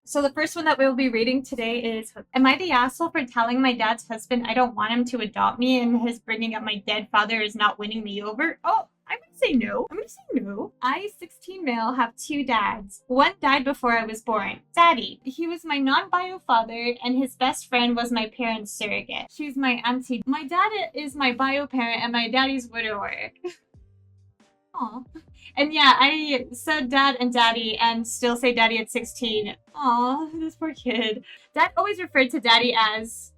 So the first one that we'll be reading today is, am I the asshole for telling my dad's husband I don't want him to adopt me and his bringing up my dead father is not winning me over? Oh, I'm going to say no. I'm going to say no. I, 16 male, have two dads. One died before I was born. Daddy. He was my non-bio father and his best friend was my parents' surrogate. She's my auntie. My dad is my bio parent and my daddy's widower. Aw. And yeah, I said dad and daddy and still say daddy at 16. Aw, this poor kid. Dad always referred to daddy as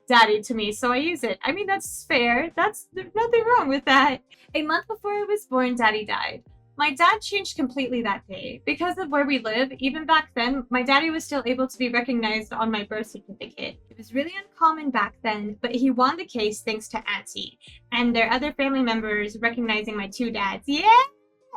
daddy to me, so I use it. I mean, that's fair. There's nothing wrong with that. A month before I was born, daddy died. My dad changed completely that day. Because of where we live, even back then, my daddy was still able to be recognized on my birth certificate. It was really uncommon back then, but he won the case thanks to Auntie and their other family members recognizing my two dads.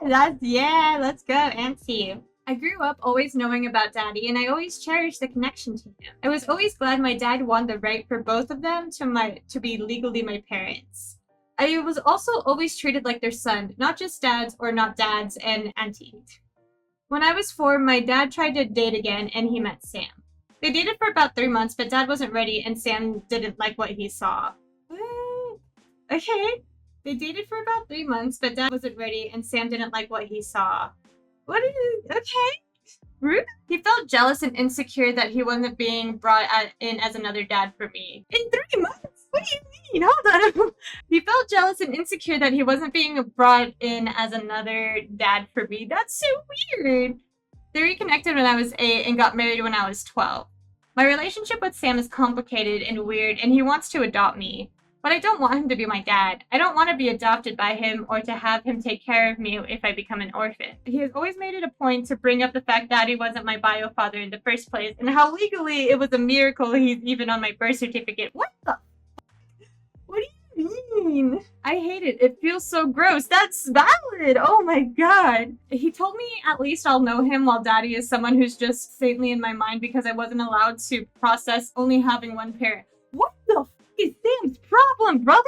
Let's go, Auntie. I grew up always knowing about daddy and I always cherished the connection to him. I was always glad my dad won the right for both of them to be legally my parents. I was also always treated like their son, not just dads or not dads and auntie. When I was 4, my dad tried to date again and he met Sam. They dated for about 3 months, but dad wasn't ready and Sam didn't like what he saw. What? Okay. They dated for about 3 months, but dad wasn't ready and Sam didn't like what he saw. What is it? Okay. Rude. He felt jealous and insecure that he wasn't being brought in as another dad for me. In 3 months? What do you mean? Hold on. He felt jealous and insecure that he wasn't being brought in as another dad for me. That's so weird. They reconnected when I was 8 and got married when I was 12. My relationship with Sam is complicated and weird, and he wants to adopt me. But I don't want him to be my dad. I don't want to be adopted by him or to have him take care of me if I become an orphan. He has always made it a point to bring up the fact Daddy wasn't my bio father in the first place, and how legally it was a miracle he's even on my birth certificate. What the? What do you mean? I hate it. It feels so gross. That's valid. Oh my god. He told me at least I'll know him, while Daddy is someone who's just saintly in my mind because I wasn't allowed to process only having one parent. What the f is Sam's problem, brother?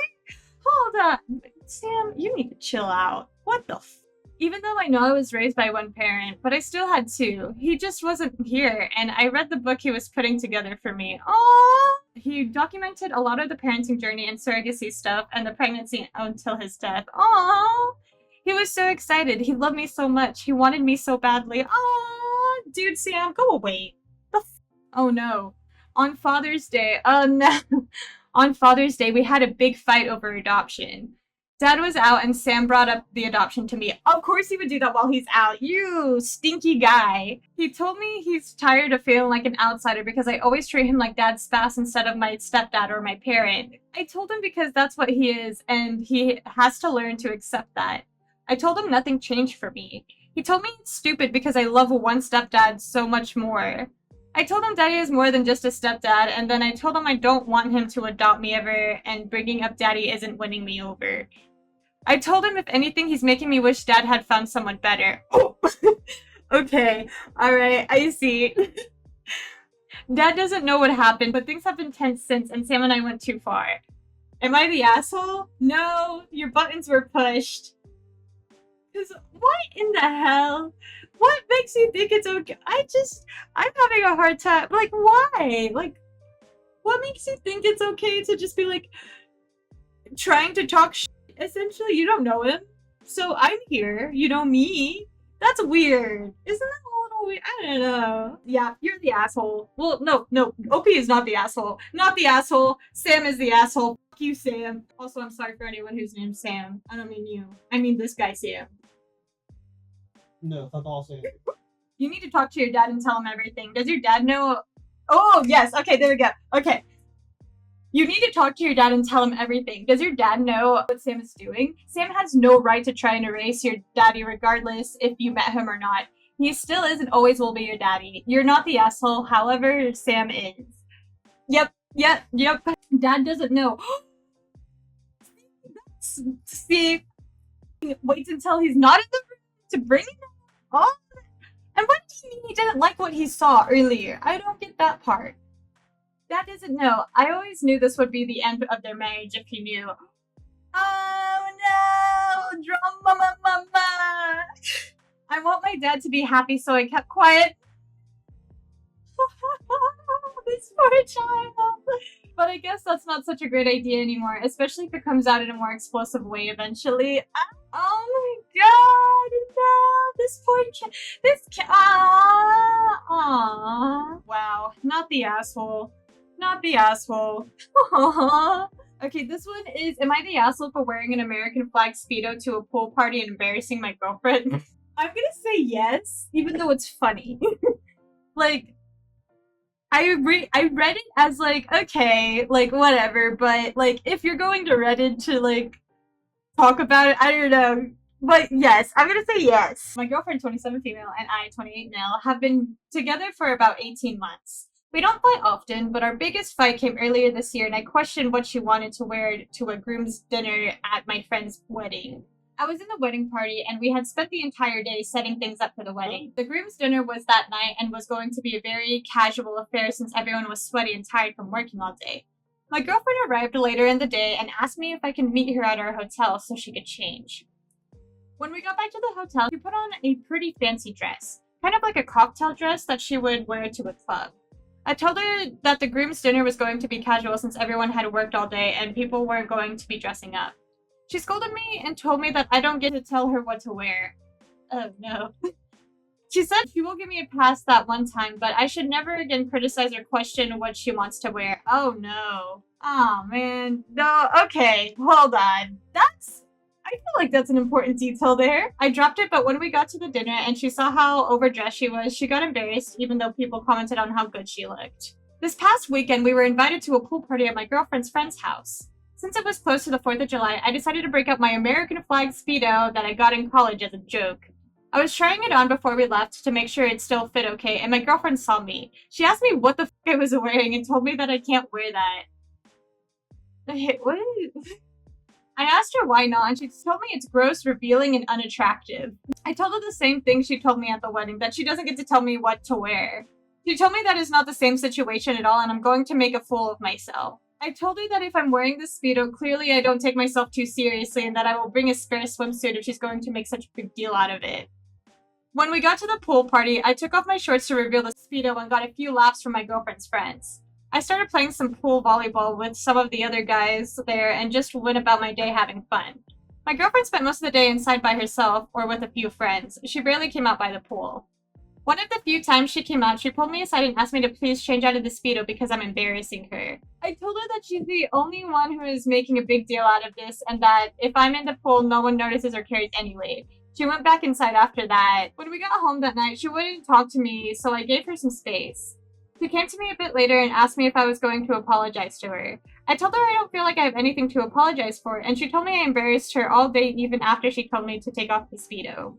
Hold up. Sam, you need to chill out. What the f? Even though I know I was raised by one parent, but I still had two. He just wasn't here, and I read the book he was putting together for me. Aww! He documented a lot of the parenting journey and surrogacy stuff and the pregnancy until his death. Aww! He was so excited. He loved me so much. He wanted me so badly. Aww! Dude, Sam, go away. The f. Oh no. On Father's Day, no. On Father's Day, we had a big fight over adoption. Dad was out and Sam brought up the adoption to me. Of course he would do that while he's out. You stinky guy. He told me he's tired of feeling like an outsider because I always treat him like dad's spouse instead of my stepdad or my parent. I told him because that's what he is and he has to learn to accept that. I told him nothing changed for me. He told me it's stupid because I love one stepdad so much more. I told him Daddy is more than just a stepdad, and then I told him I don't want him to adopt me ever, and bringing up Daddy isn't winning me over. I told him if anything, he's making me wish Dad had found someone better. Oh, okay, alright, I see. Dad doesn't know what happened, but things have been tense since, and Sam and I went too far. Am I the asshole? No, your buttons were pushed. Because what in the hell? What makes you think it's okay? I'm having a hard time. Like, why? Like, what makes you think it's okay to just be like, trying to talk shit? Essentially, you don't know him. So I'm here, you know me. That's weird. Isn't that a little weird? I don't know. Yeah, you're the asshole. Well, no. OP is not the asshole. Not the asshole. Sam is the asshole. Fuck you, Sam. Also, I'm sorry for anyone who's named Sam. I don't mean you. I mean this guy, Sam. No, that's all Sam. You need to talk to your dad and tell him everything. Does your dad know? Oh, yes. Okay, there we go. Okay. You need to talk to your dad and tell him everything. Does your dad know what Sam is doing? Sam has no right to try and erase your daddy regardless if you met him or not. He still is and always will be your daddy. You're not the asshole, however Sam is. Yep. Dad doesn't know. See, waits until he's not in the room to bring him on? And what do you mean he didn't like what he saw earlier? I don't get that part. Dad doesn't know. I always knew this would be the end of their marriage if he knew. Oh no! Drama mama! I want my dad to be happy, so I kept quiet. child. But I guess that's not such a great idea anymore, especially if it comes out in a more explosive way eventually. Oh my god, no, this poor cat, wow, not the asshole. Not the asshole. Okay, this one is, am I the asshole for wearing an American flag speedo to a pool party and embarrassing my girlfriend? I'm gonna say yes, even though it's funny. Like, I read it as like, okay, like whatever, but like if you're going to Reddit to like talk about it, I don't know. But yes, I'm gonna say yes. My girlfriend, 27 female, and I, 28 male, have been together for about 18 months. We don't fight often, but our biggest fight came earlier this year, and I questioned what she wanted to wear to a groom's dinner at my friend's wedding. I was in the wedding party, and we had spent the entire day setting things up for the wedding. The groom's dinner was that night and was going to be a very casual affair since everyone was sweaty and tired from working all day. My girlfriend arrived later in the day and asked me if I could meet her at our hotel so she could change. When we got back to the hotel, she put on a pretty fancy dress, kind of like a cocktail dress that she would wear to a club. I told her that the groom's dinner was going to be casual since everyone had worked all day and people weren't going to be dressing up. She scolded me and told me that I don't get to tell her what to wear. Oh no. She said she will give me a pass that one time, but I should never again criticize or question what she wants to wear. Oh no. Oh man. No, okay, hold on. I feel like that's an important detail there. I dropped it, but when we got to the dinner and she saw how overdressed she was, she got embarrassed even though people commented on how good she looked. This past weekend, we were invited to a pool party at my girlfriend's friend's house. Since it was close to the 4th of July, I decided to break out my American flag speedo that I got in college as a joke. I was trying it on before we left to make sure it still fit okay, and my girlfriend saw me. She asked me what the f I was wearing and told me that I can't wear that. What? I asked her why not, and she told me it's gross, revealing, and unattractive. I told her the same thing she told me at the wedding, that she doesn't get to tell me what to wear. She told me that is not the same situation at all, and I'm going to make a fool of myself. I told her that if I'm wearing this speedo, clearly I don't take myself too seriously, and that I will bring a spare swimsuit if she's going to make such a big deal out of it. When we got to the pool party, I took off my shorts to reveal the speedo and got a few laughs from my girlfriend's friends. I started playing some pool volleyball with some of the other guys there and just went about my day having fun. My girlfriend spent most of the day inside by herself or with a few friends. She barely came out by the pool. One of the few times she came out, she pulled me aside and asked me to please change out of the speedo because I'm embarrassing her. I told her that she's the only one who is making a big deal out of this and that if I'm in the pool, no one notices or cares anyway. She went back inside after that. When we got home that night, she wouldn't talk to me, so I gave her some space. She came to me a bit later and asked me if I was going to apologize to her. I told her I don't feel like I have anything to apologize for, and she told me I embarrassed her all day even after she told me to take off the speedo.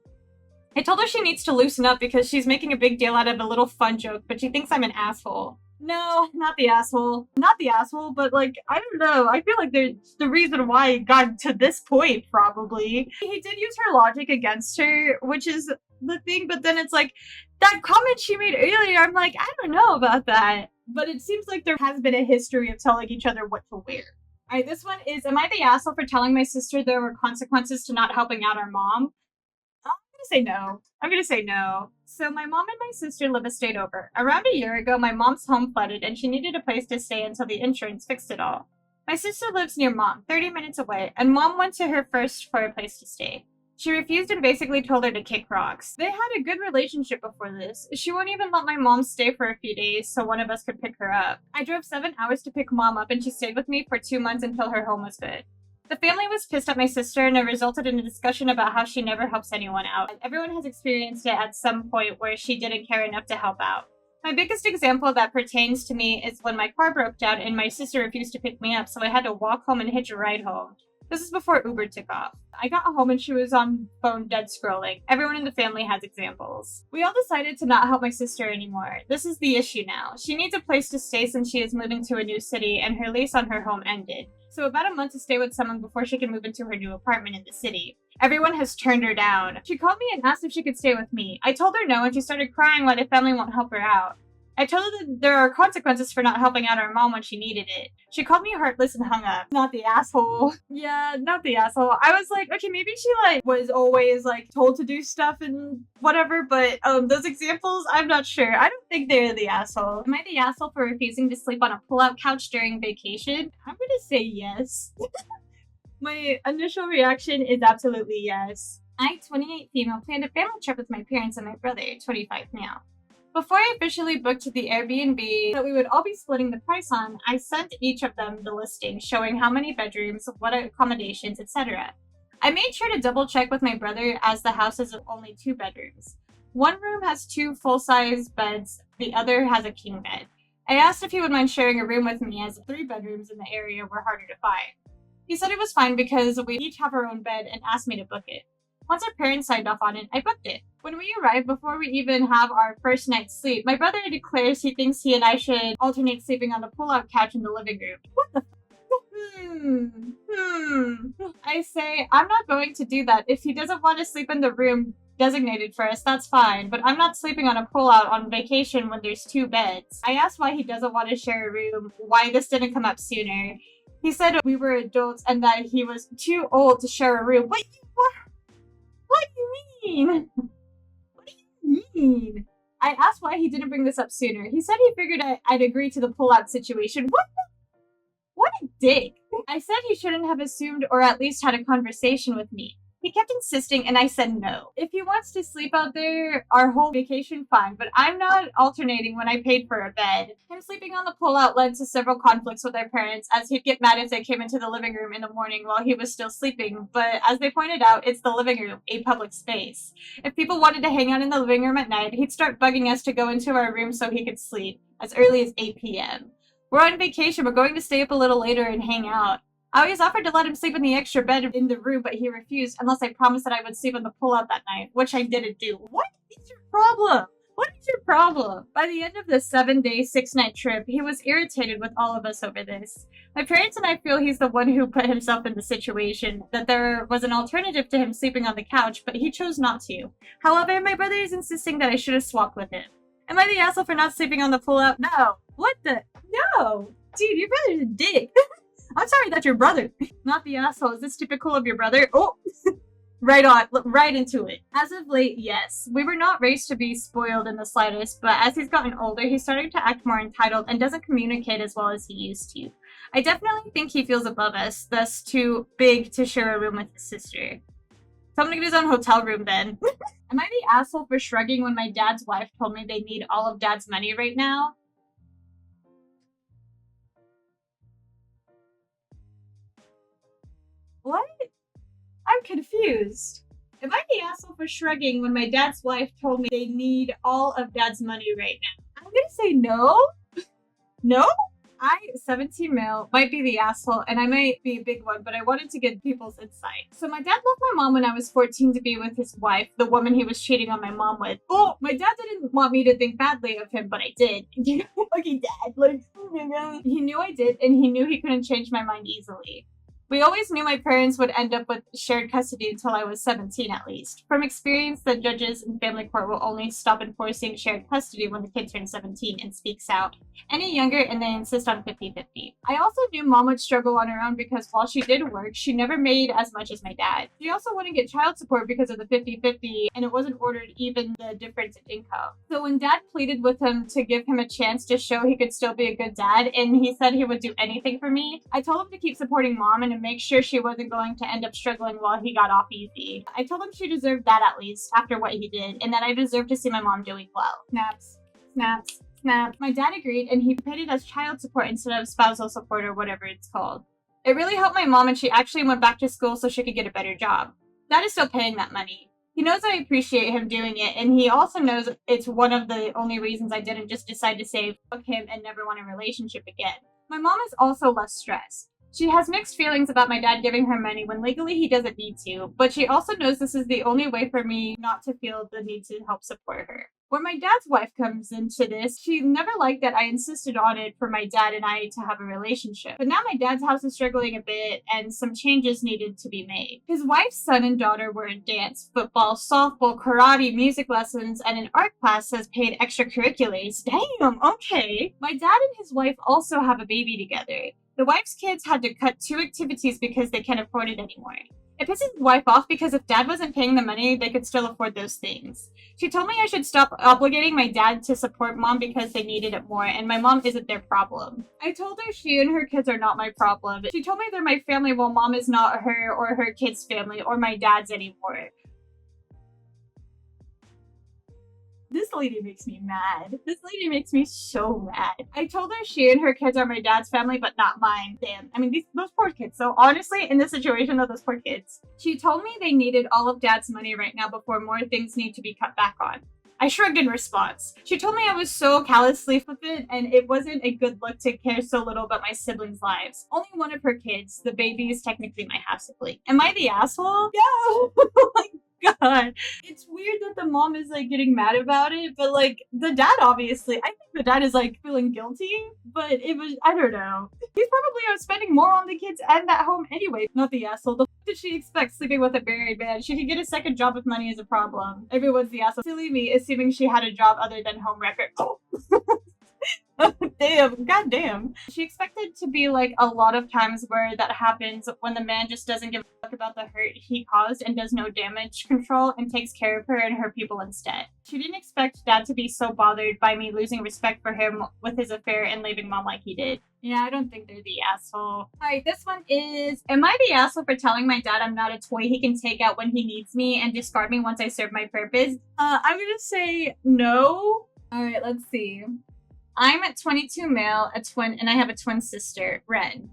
I told her she needs to loosen up because she's making a big deal out of a little fun joke, but she thinks I'm an asshole. No, not the asshole. Not the asshole, but like, I don't know. I feel like there's the reason why it got to this point, probably. He did use her logic against her, which is the thing, but then it's like, that comment she made earlier, I'm like, I don't know about that. But it seems like there has been a history of telling each other what to wear. Alright, this one is, am I the asshole for telling my sister there were consequences to not helping out our mom? I'm gonna say no. So my mom and my sister live a state over. Around a year ago, my mom's home flooded and she needed a place to stay until the insurance fixed it all. My sister lives near mom, 30 minutes away, and mom went to her first for a place to stay. She refused and basically told her to kick rocks. They had a good relationship before this. She wouldn't even let my mom stay for a few days so one of us could pick her up. I drove 7 hours to pick mom up and she stayed with me for 2 months until her home was good. The family was pissed at my sister and it resulted in a discussion about how she never helps anyone out. Everyone has experienced it at some point where she didn't care enough to help out. My biggest example that pertains to me is when my car broke down and my sister refused to pick me up, so I had to walk home and hitch a ride home. This is before Uber took off. I got home and she was on phone dead scrolling. Everyone in the family has examples. We all decided to not help my sister anymore. This is the issue now. She needs a place to stay since she is moving to a new city and her lease on her home ended. So about a month to stay with someone before she can move into her new apartment in the city. Everyone has turned her down. She called me and asked if she could stay with me. I told her no and she started crying why the family won't help her out. I told her that there are consequences for not helping out our mom when she needed it. She called me heartless and hung up. Not the asshole. Yeah, not the asshole. I was like, okay, maybe she like was always like told to do stuff and whatever, but those examples, I'm not sure. I don't think they're the asshole. Am I the asshole for refusing to sleep on a pull-out couch during vacation? I'm gonna say yes. My initial reaction is absolutely yes. I, 28 female, planned a family trip with my parents and my brother, 25 male. Before I officially booked the Airbnb that we would all be splitting the price on, I sent each of them the listing showing how many bedrooms, what accommodations, etc. I made sure to double check with my brother as the house is only 2 bedrooms. One room has 2 full-size beds, the other has a king bed. I asked if he would mind sharing a room with me as 3 bedrooms in the area were harder to find. He said it was fine because we each have our own bed and asked me to book it. Once our parents signed off on it, I booked it. When we arrived, before we even have our first night's sleep, my brother declares he thinks he and I should alternate sleeping on the pull-out couch in the living room. What the I say, I'm not going to do that. If he doesn't want to sleep in the room designated for us, that's fine, but I'm not sleeping on a pull-out on vacation when there's 2 beds. I asked why he doesn't want to share a room, why this didn't come up sooner. He said we were adults and that he was too old to share a room. What do you mean? What do you mean? I asked why he didn't bring this up sooner. He said he figured I'd agree to the pull-out situation. What a dick. I said he shouldn't have assumed or at least had a conversation with me. He kept insisting and I said no. If he wants to sleep out there our whole vacation, fine, but I'm not alternating when I paid for a bed. Him sleeping on the pull-out led to several conflicts with our parents, as he'd get mad if they came into the living room in the morning while he was still sleeping, but as they pointed out, it's the living room, a public space. If people wanted to hang out in the living room at night, he'd start bugging us to go into our room so he could sleep, as early as 8 p.m. We're on vacation, we're going to stay up a little later and hang out. I always offered to let him sleep in the extra bed in the room, but he refused unless I promised that I would sleep on the pull-out that night, which I didn't do. What is your problem? What is your problem? By the end of the 7-day, 6-night trip, he was irritated with all of us over this. My parents and I feel he's the one who put himself in the situation, that there was an alternative to him sleeping on the couch, but he chose not to. However, my brother is insisting that I should have swapped with him. Am I the asshole for not sleeping on the pull-out? No. What the? No. Dude, your brother's a dick. I'm sorry that's your brother. Not the asshole. Is this typical of your brother? Oh, right on. Right into it. As of late, yes. We were not raised to be spoiled in the slightest, but as he's gotten older, he's starting to act more entitled and doesn't communicate as well as he used to. I definitely think he feels above us, thus too big to share a room with his sister. Tell him to get his own hotel room then. Am I the asshole for shrugging when my dad's wife told me they need all of dad's money right now? What? I'm confused. Am I the asshole for shrugging when my dad's wife told me they need all of dad's money right now? I'm gonna say no. No? I, 17 male, might be the asshole, and I might be a big one, but I wanted to get people's insight. So my dad left my mom when I was 14 to be with his wife, the woman he was cheating on my mom with. Oh, my dad didn't want me to think badly of him, but I did. Okay, dad, like, he knew I did, and he knew he couldn't change my mind easily. We always knew my parents would end up with shared custody until I was 17 at least. From experience, the judges in family court will only stop enforcing shared custody when the kid turns 17 and speaks out. Any younger and they insist on 50-50. I also knew mom would struggle on her own because while she did work, she never made as much as my dad. She also wouldn't get child support because of the 50-50 and it wasn't ordered even the difference in income. So when dad pleaded with him to give him a chance to show he could still be a good dad and he said he would do anything for me, I told him to keep supporting mom and to make sure she wasn't going to end up struggling while he got off easy. I told him she deserved that at least after what he did and that I deserved to see my mom doing well. Snaps. Snaps. Snap. My dad agreed and he paid it as child support instead of spousal support or whatever it's called. It really helped my mom and she actually went back to school so she could get a better job. Dad is still paying that money. He knows I appreciate him doing it and he also knows it's one of the only reasons I didn't just decide to say fuck him and never want a relationship again. My mom is also less stressed. She has mixed feelings about my dad giving her money when legally he doesn't need to, but she also knows this is the only way for me not to feel the need to help support her. When my dad's wife comes into this, she never liked that I insisted on it for my dad and I to have a relationship. But now my dad's house is struggling a bit and some changes needed to be made. His wife's son and daughter were in dance, football, softball, karate, music lessons, and an art class as paid extracurriculars. Damn, okay. My dad and his wife also have a baby together. The wife's kids had to cut 2 activities because they can't afford it anymore. It pisses his wife off because if dad wasn't paying the money, they could still afford those things. She told me I should stop obligating my dad to support mom because they needed it more, and my mom isn't their problem. I told her she and her kids are not my problem. She told me they're my family while mom is not her or her kids' family or my dad's anymore. This lady makes me mad. This lady makes me so mad. I told her she and her kids are my dad's family, but not mine. Damn. I mean, those poor kids. So honestly, in this situation of those poor kids, she told me they needed all of dad's money right now before more things need to be cut back on. I shrugged in response. She told me I was so callously flippant and it wasn't a good look to care so little about my siblings' lives. Only one of her kids, the baby, is technically my half-sibling. Am I the asshole? No! God. It's weird that the mom is like getting mad about it, but like the dad obviously, I think the dad is like feeling guilty, but it was, I don't know. He's probably spending more on the kids and at home anyway. Not the asshole. The f did she expect sleeping with a married man? She could get a second job if money is a problem. Everyone's the asshole. Silly me, assuming she had a job other than home record. Oh. Damn, goddamn. She expected to be like a lot of times where that happens when the man just doesn't give a fuck about the hurt he caused and does no damage control and takes care of her and her people instead. She didn't expect dad to be so bothered by me losing respect for him with his affair and leaving mom like he did. Yeah, I don't think they're the asshole. Alright, this one is, am I the asshole for telling my dad I'm not a toy he can take out when he needs me and discard me once I serve my purpose? I'm gonna say no. Alright, let's see. I'm at 22 male, a twin, and I have a twin sister, Ren.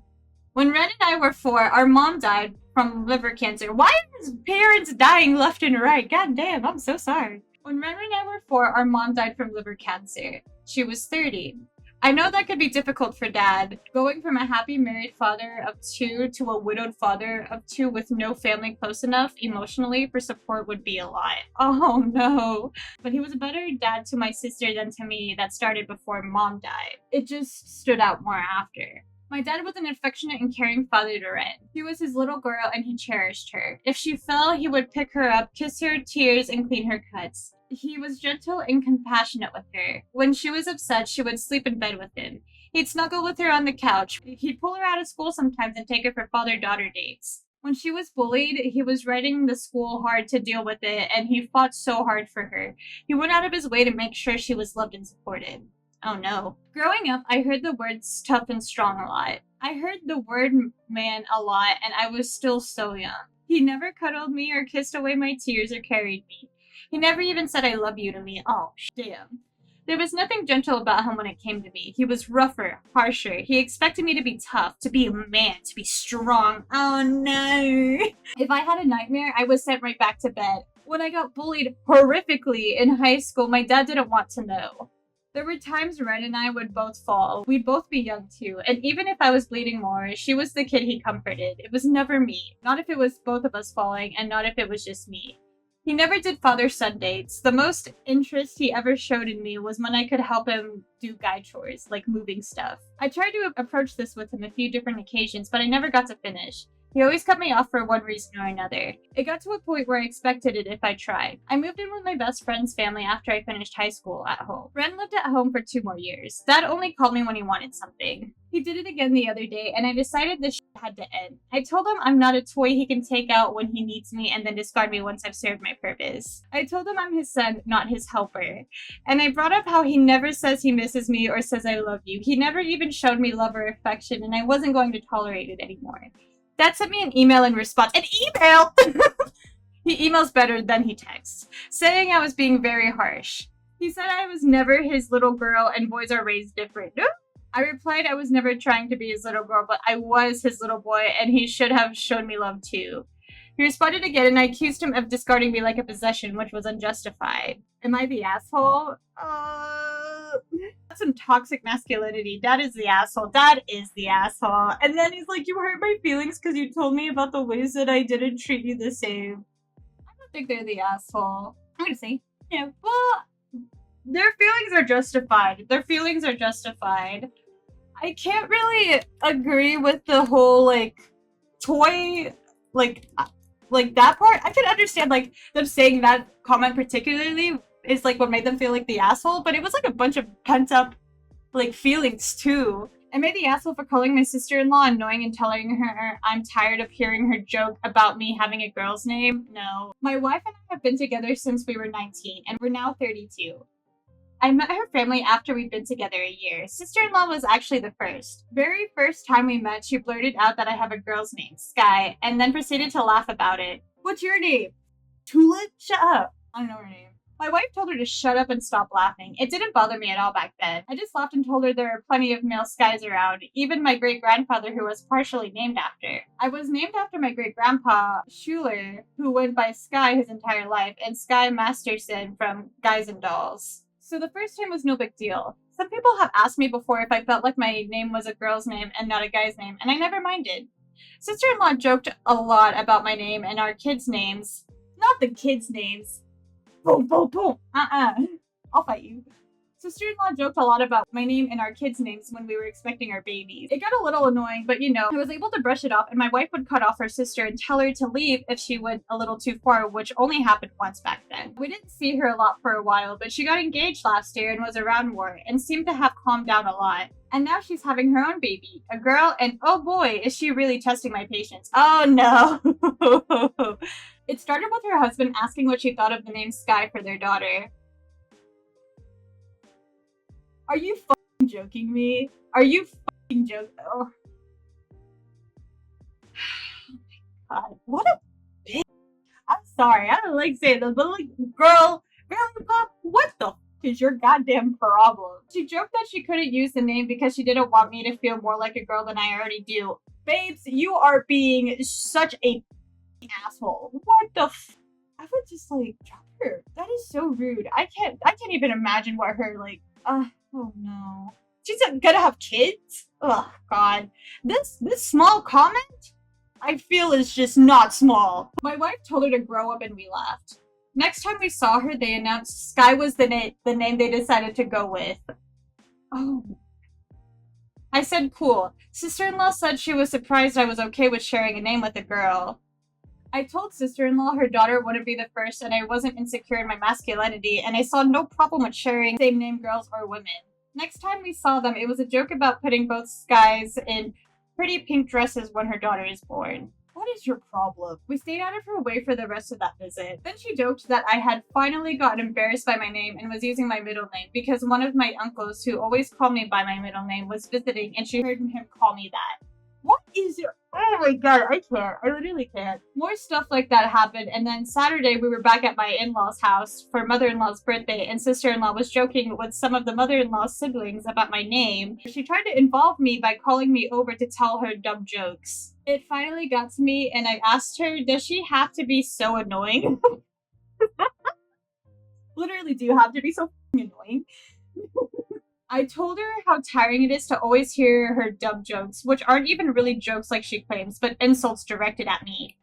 When Ren and I were 4, our mom died from liver cancer. Why are his parents dying left and right? God damn, I'm so sorry. When Ren and I were 4, our mom died from liver cancer. She was 30. I know that could be difficult for dad. Going from a happy married father of 2 to a widowed father of 2 with no family close enough emotionally for support would be a lot. Oh no. But he was a better dad to my sister than to me. That started before mom died. It just stood out more after. My dad was an affectionate and caring father to Ren. She was his little girl and he cherished her. If she fell, he would pick her up, kiss her tears, and clean her cuts. He was gentle and compassionate with her. When she was upset, she would sleep in bed with him. He'd snuggle with her on the couch. He'd pull her out of school sometimes and take her for father-daughter dates. When she was bullied, he was writing the school hard to deal with it, and he fought so hard for her. He went out of his way to make sure she was loved and supported. Oh no. Growing up, I heard the words tough and strong a lot. I heard the word man a lot, and I was still so young. He never cuddled me or kissed away my tears or carried me. He never even said I love you to me. Oh, damn. There was nothing gentle about him when it came to me. He was rougher, harsher. He expected me to be tough, to be a man, to be strong. Oh no. If I had a nightmare, I was sent right back to bed. When I got bullied horrifically in high school, my dad didn't want to know. There were times Ren and I would both fall. We'd both be young too, and even if I was bleeding more, she was the kid he comforted. It was never me. Not if it was both of us falling, and not if it was just me. He never did father-son dates. The most interest he ever showed in me was when I could help him do guy chores, like moving stuff. I tried to approach this with him a few different occasions, but I never got to finish. He always cut me off for one reason or another. It got to a point where I expected it if I tried. I moved in with my best friend's family after I finished high school at home. Ren lived at home for 2 more years. Dad only called me when he wanted something. He did it again the other day, and I decided this shit had to end. I told him I'm not a toy he can take out when he needs me and then discard me once I've served my purpose. I told him I'm his son, not his helper. And I brought up how he never says he misses me or says I love you. He never even showed me love or affection, and I wasn't going to tolerate it anymore. Dad sent me an email in response. An email?! He emails better than he texts, saying I was being very harsh. He said I was never his little girl and boys are raised different. I replied I was never trying to be his little girl, but I was his little boy and he should have shown me love too. He responded again and I accused him of discarding me like a possession, which was unjustified. Am I the asshole? That's some toxic masculinity. Dad is the asshole. Dad is the asshole. And then he's like, you hurt my feelings because you told me about the ways that I didn't treat you the same. I don't think they're the asshole. I'm gonna say, yeah, well, Their feelings are justified. Their feelings are justified. I can't really agree with the whole, like, toy, like, that part. I can understand, like, them saying that comment particularly is, like, what made them feel like the asshole, but it was, like, a bunch of pent-up, like, feelings, too. I made the asshole for calling my sister-in-law annoying and telling her I'm tired of hearing her joke about me having a girl's name. No. My wife and I have been together since we were 19, and we're now 32. I met her family after we'd been together a year. Sister-in-law was actually the first. Very first time we met, she blurted out that I have a girl's name, Sky, and then proceeded to laugh about it. What's your name? Tulip? Shut up. I don't know her name. My wife told her to shut up and stop laughing. It didn't bother me at all back then. I just laughed and told her there are plenty of male Skys around, even my great-grandfather who was partially named after. I was named after my great-grandpa, Schuler, who went by Sky his entire life, and Sky Masterson from Guys and Dolls. So the first time was no big deal. Some people have asked me before if I felt like my name was a girl's name and not a guy's name, and I never minded. Sister-in-law joked a lot about my name and our kids' names. Not the kids' names. Boom, boom, boom. I'll fight you. Sister-in-law joked a lot about my name and our kids' names when we were expecting our babies. It got a little annoying, but you know, I was able to brush it off, and my wife would cut off her sister and tell her to leave if she went a little too far, which only happened once back then. We didn't see her a lot for a while, but she got engaged last year and was around more, and seemed to have calmed down a lot. And now she's having her own baby, a girl, and oh boy, is she really testing my patience. Oh no! It started with her husband asking what she thought of the name Sky for their daughter. Are you fucking joking me? Are you fucking joking? Oh. Oh my god, what a bitch. I'm sorry, I don't like saying this, but like, girl, pop, what the fuck is your goddamn problem? She joked that she couldn't use the name because she didn't want me to feel more like a girl than I already do. Babes, you are being such a asshole. What the f? I would just like drop her. That is so rude. I can't even imagine what her like. Oh no. She's gonna have kids? Oh god. This small comment, I feel, is just not small. My wife told her to grow up and we laughed. Next time we saw her, they announced Sky was the name they decided to go with. Oh. I said cool. Sister-in-law said she was surprised I was okay with sharing a name with a girl. I told sister-in-law her daughter wouldn't be the first and I wasn't insecure in my masculinity, and I saw no problem with sharing same-name girls or women. Next time we saw them, it was a joke about putting both Skys in pretty pink dresses when her daughter is born. What is your problem? We stayed out of her way for the rest of that visit. Then she joked that I had finally gotten embarrassed by my name and was using my middle name because one of my uncles, who always called me by my middle name, was visiting and she heard him call me that. What is your— oh my god, I can't. I literally can't. More stuff like that happened, and then Saturday we were back at my in-laws' house for mother-in-law's birthday, and sister-in-law was joking with some of the mother-in-law's siblings about my name. She tried to involve me by calling me over to tell her dumb jokes. It finally got to me, and I asked her, does she have to be so annoying? Literally, do you have to be so annoying? I told her how tiring it is to always hear her dumb jokes, which aren't even really jokes like she claims, but insults directed at me.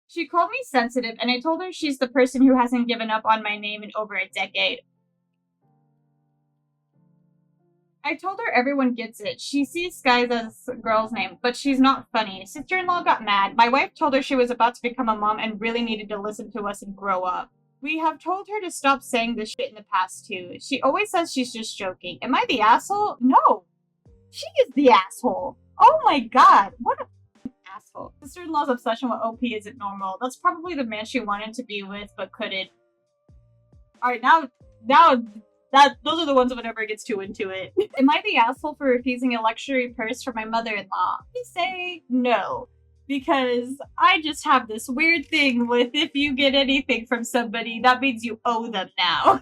She called me sensitive, and I told her she's the person who hasn't given up on my name in over a decade. I told her everyone gets it. She sees Skies as a girl's name, but she's not funny. Sister-in-law got mad. My wife told her she was about to become a mom and really needed to listen to us and grow up. We have told her to stop saying this shit in the past, too. She always says she's just joking. Am I the asshole? No! She is the asshole! Oh my god! What a asshole. Sister-in-law's obsession with OP isn't normal. That's probably the man she wanted to be with, but couldn't. Alright, now those are the ones whenever it gets too into it. Am I the asshole for refusing a luxury purse for my mother-in-law? I say no. Because I just have this weird thing with if you get anything from somebody, that means you owe them now.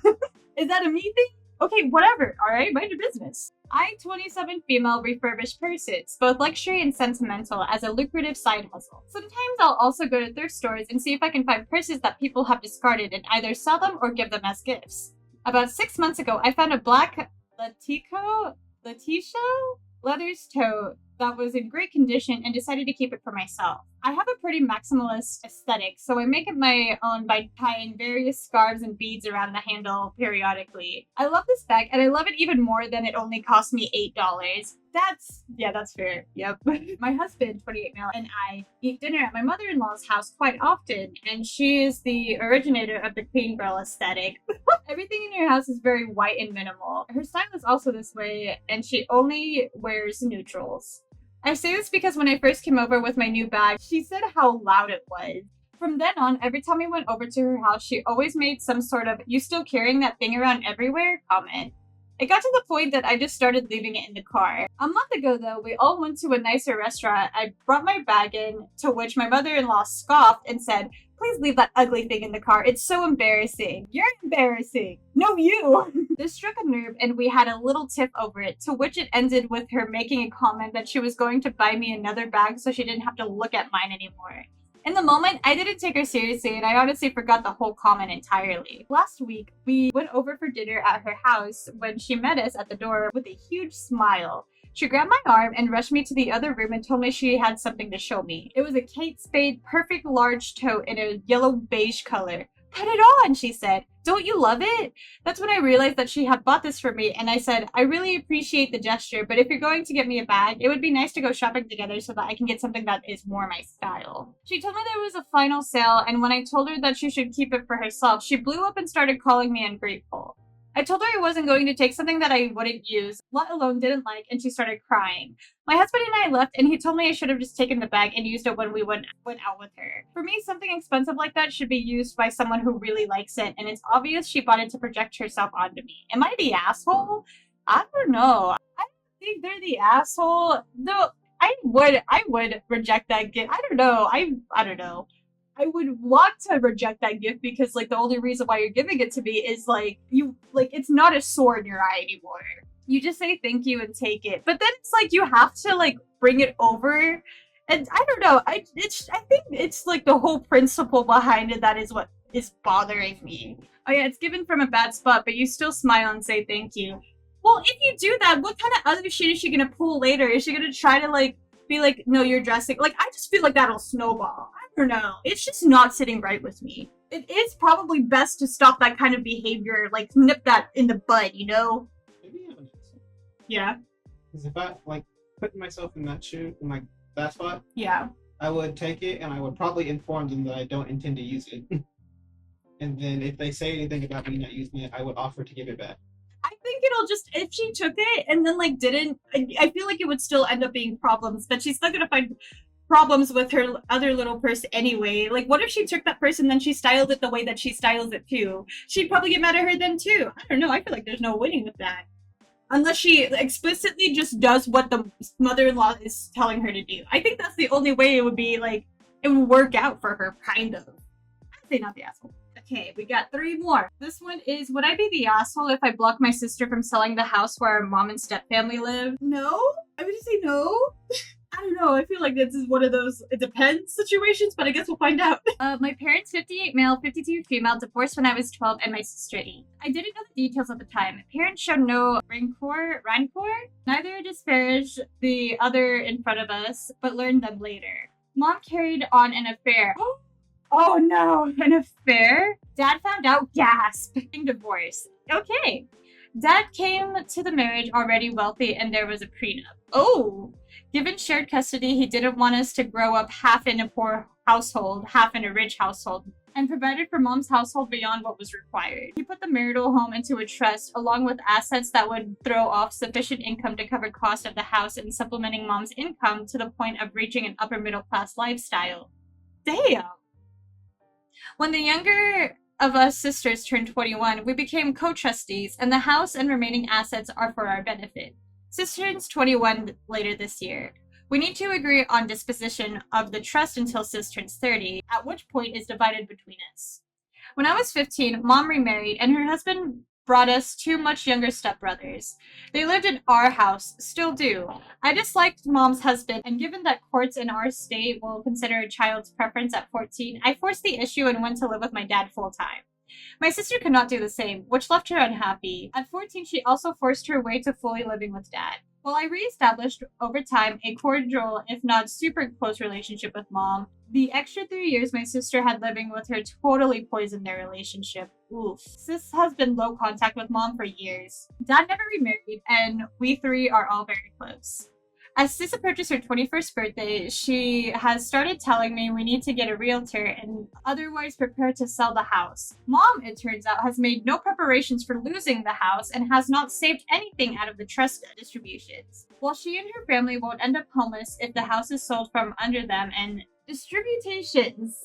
Is that a me thing? Okay, whatever, alright? Mind your business. I, 27 female, refurbish purses, both luxury and sentimental, as a lucrative side hustle. Sometimes I'll also go to thrift stores and see if I can find purses that people have discarded and either sell them or give them as gifts. About 6 months ago, I found a black Letitia leather tote that was in great condition and decided to keep it for myself. I have a pretty maximalist aesthetic, so I make it my own by tying various scarves and beads around the handle periodically. I love this bag, and I love it even more than it only cost me $8. That's fair. Yep. My husband, 28 male, and I eat dinner at my mother-in-law's house quite often, and she is the originator of the clean girl aesthetic. Everything in your house is very white and minimal. Her style is also this way, and she only wears neutrals. I say this because when I first came over with my new bag, she said how loud it was. From then on, every time we went over to her house, she always made some sort of "you still carrying that thing around everywhere" comment. It got to the point that I just started leaving it in the car. A month ago, though, we all went to a nicer restaurant. I brought my bag in, to which my mother-in-law scoffed and said, "Please leave that ugly thing in the car. It's so embarrassing." "You're embarrassing." "No, you." This struck a nerve, and we had a little tiff over it, to which it ended with her making a comment that she was going to buy me another bag so she didn't have to look at mine anymore. In the moment, I didn't take her seriously, and I honestly forgot the whole comment entirely. Last week, we went over for dinner at her house when she met us at the door with a huge smile. She grabbed my arm and rushed me to the other room and told me she had something to show me. It was a Kate Spade perfect large tote in a yellow beige color. "Put it on," she said. "Don't you love it?" That's when I realized that she had bought this for me, and I said, "I really appreciate the gesture, but if you're going to get me a bag, it would be nice to go shopping together so that I can get something that is more my style." She told me there was a final sale, and when I told her that she should keep it for herself, she blew up and started calling me ungrateful. I told her I wasn't going to take something that I wouldn't use, let alone didn't like, and she started crying. My husband and I left, and he told me I should have just taken the bag and used it when we went out with her. For me, something expensive like that should be used by someone who really likes it, and it's obvious she bought it to project herself onto me. Am I the asshole? I don't know. I don't think they're the asshole. No, I would reject that gift. I don't know. I don't know. I would want to reject that gift because, like, the only reason why you're giving it to me is, it's not a sore in your eye anymore. You just say thank you and take it. But then it's like you have to, like, bring it over. And I don't know. I think it's, like, the whole principle behind it that is what is bothering me. Oh, yeah, it's given from a bad spot, but you still smile and say thank you. Well, if you do that, what kind of other shit is she gonna pull later? Is she gonna try to, like, be like, "No, you're dressing"? Like, I just feel like that'll snowball. I don't know. It's just not sitting right with me. It is probably best to stop that kind of behavior, like, nip that in the bud, you know? Maybe I'm just. Yeah. Because if I, like, put myself in that shoe, in, like, that spot, Yeah. I would take it and I would probably inform them that I don't intend to use it. And then if they say anything about me not using it, I would offer to give it back. I think it'll just, if she took it and then, like, didn't, I feel like it would still end up being problems, but she's still gonna find problems with her other little purse anyway. Like, what if she took that purse and then she styled it the way that she styles it too? She'd probably get mad at her then too. I don't know. I feel like there's no winning with that. Unless she explicitly just does what the mother-in-law is telling her to do. I think that's the only way it would be, like, it would work out for her, kind of. I'd say not the asshole. Okay, we got 3 more. This one is, would I be the asshole if I blocked my sister from selling the house where our mom and stepfamily live? No? I would say no. I don't know. I feel like this is one of those it depends situations, but I guess we'll find out. My parents, 58 male, 52 female, divorced when I was 12 and my sister 8. I didn't know the details at the time. Parents showed no rancor. Neither disparaged the other in front of us, but learned them later. Mom carried on an affair. Oh no, an affair? Dad found out, gasp. Divorce. Okay. Dad came to the marriage already wealthy and there was a prenup. Oh. Given shared custody, he didn't want us to grow up half in a poor household, half in a rich household, and provided for Mom's household beyond what was required. He put the marital home into a trust, along with assets that would throw off sufficient income to cover cost of the house and supplementing Mom's income to the point of reaching an upper middle class lifestyle. Damn! When the younger of us sisters turned 21, we became co-trustees, and the house and remaining assets are for our benefit. Sister turns 21 later this year. We need to agree on disposition of the trust until Sis turns 30, at which point is divided between us. When I was 15, Mom remarried, and her husband brought us 2 much younger stepbrothers. They lived in our house, still do. I disliked Mom's husband, and given that courts in our state will consider a child's preference at 14, I forced the issue and went to live with my dad full-time. My sister could not do the same, which left her unhappy. At 14, she also forced her way to fully living with Dad. While I reestablished over time a cordial, if not super close relationship with mom, the extra 3 years my sister had living with her totally poisoned their relationship. Oof. Sis has been low contact with mom for years. Dad never remarried, and we three are all very close. As Sis approaches her 21st birthday, she has started telling me we need to get a realtor and otherwise prepare to sell the house. Mom, it turns out, has made no preparations for losing the house and has not saved anything out of the trust distributions. While she and her family won't end up homeless if the house is sold from under them and distributations.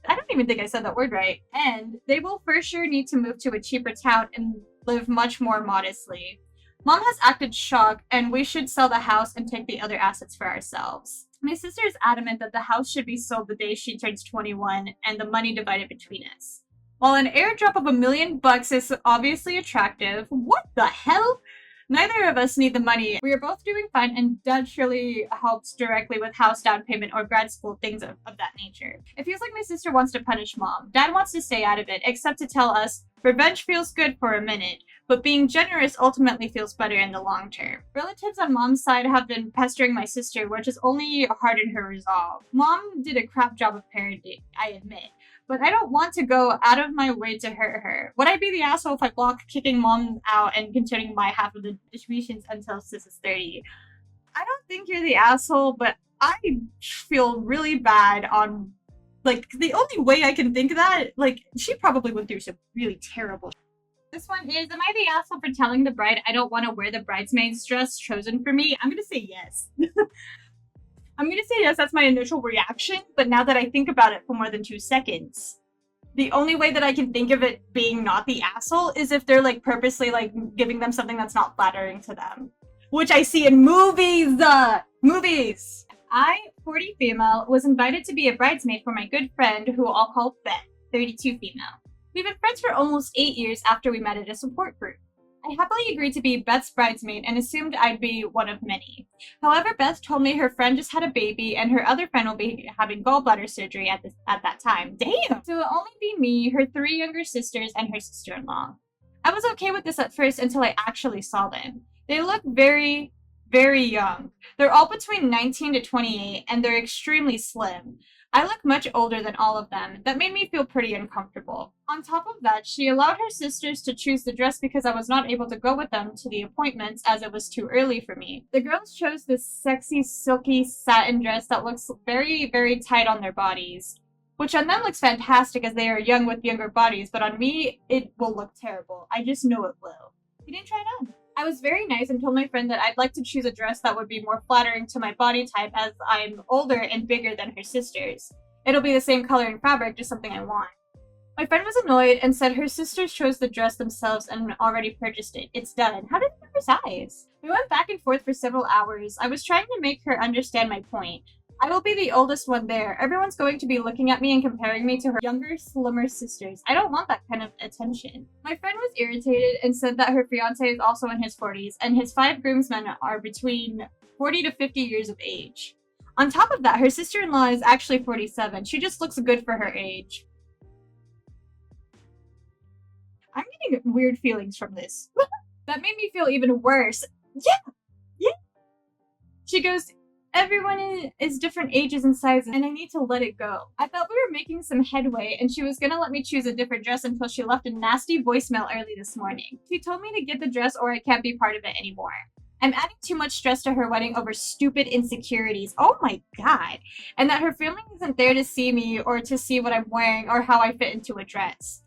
I don't even think I said that word right. And they will for sure need to move to a cheaper town and live much more modestly. Mom has acted shocked, and we should sell the house and take the other assets for ourselves. My sister is adamant that the house should be sold the day she turns 21 and the money divided between us. While an airdrop of $1 million is obviously attractive, what the hell? Neither of us need the money. We are both doing fine, and Dad surely helps directly with house down payment or grad school, things of that nature. It feels like my sister wants to punish Mom. Dad wants to stay out of it, except to tell us revenge feels good for a minute, but being generous ultimately feels better in the long term. Relatives on Mom's side have been pestering my sister, which has only hardened her resolve. Mom did a crap job of parenting, I admit, but I don't want to go out of my way to hurt her. Would I be the asshole if I block kicking Mom out and continuing my half of the distributions until Sis is 30? I don't think you're the asshole, but I feel really bad on, the only way I can think of that, she probably went through some really terrible. This one is, am I the asshole for telling the bride I don't want to wear the bridesmaid's dress chosen for me? I'm gonna say yes. I'm gonna say yes, that's my initial reaction, but now that I think about it for more than 2 seconds, the only way that I can think of it being not the asshole is if they're purposely giving them something that's not flattering to them. Which I see in movies! Movies! I, 40 female, was invited to be a bridesmaid for my good friend who I'll call Beth, 32 female. We've been friends for almost 8 years after we met at a support group. I happily agreed to be Beth's bridesmaid and assumed I'd be one of many. However, Beth told me her friend just had a baby and her other friend will be having gallbladder surgery at that time. Damn! So it'll only be me, her 3 younger sisters, and her sister-in-law. I was okay with this at first until I actually saw them. They look very, very young. They're all between 19 to 28 and they're extremely slim. I look much older than all of them. That made me feel pretty uncomfortable. On top of that, she allowed her sisters to choose the dress because I was not able to go with them to the appointments as it was too early for me. The girls chose this sexy, silky satin dress that looks very, very tight on their bodies, which on them looks fantastic as they are young with younger bodies, but on me, it will look terrible. I just know it will. You didn't try it on. I was very nice and told my friend that I'd like to choose a dress that would be more flattering to my body type as I'm older and bigger than her sisters. It'll be the same color and fabric, just something I want. My friend was annoyed and said her sisters chose the dress themselves and already purchased it. It's done. How did you know her size? We went back and forth for several hours. I was trying to make her understand my point. I will be the oldest one there. Everyone's going to be looking at me and comparing me to her younger, slimmer sisters. I don't want that kind of attention. My friend was irritated and said that her fiance is also in his 40s, and his 5 groomsmen are between 40 to 50 years of age. On top of that, her sister-in-law is actually 47. She just looks good for her age. I'm getting weird feelings from this. That made me feel even worse. Yeah. She goes, everyone is different ages and sizes, and I need to let it go. I thought we were making some headway, and she was gonna let me choose a different dress until she left a nasty voicemail early this morning. She told me to get the dress or I can't be part of it anymore. I'm adding too much stress to her wedding over stupid insecurities. Oh my god. And that her family isn't there to see me or to see what I'm wearing or how I fit into a dress.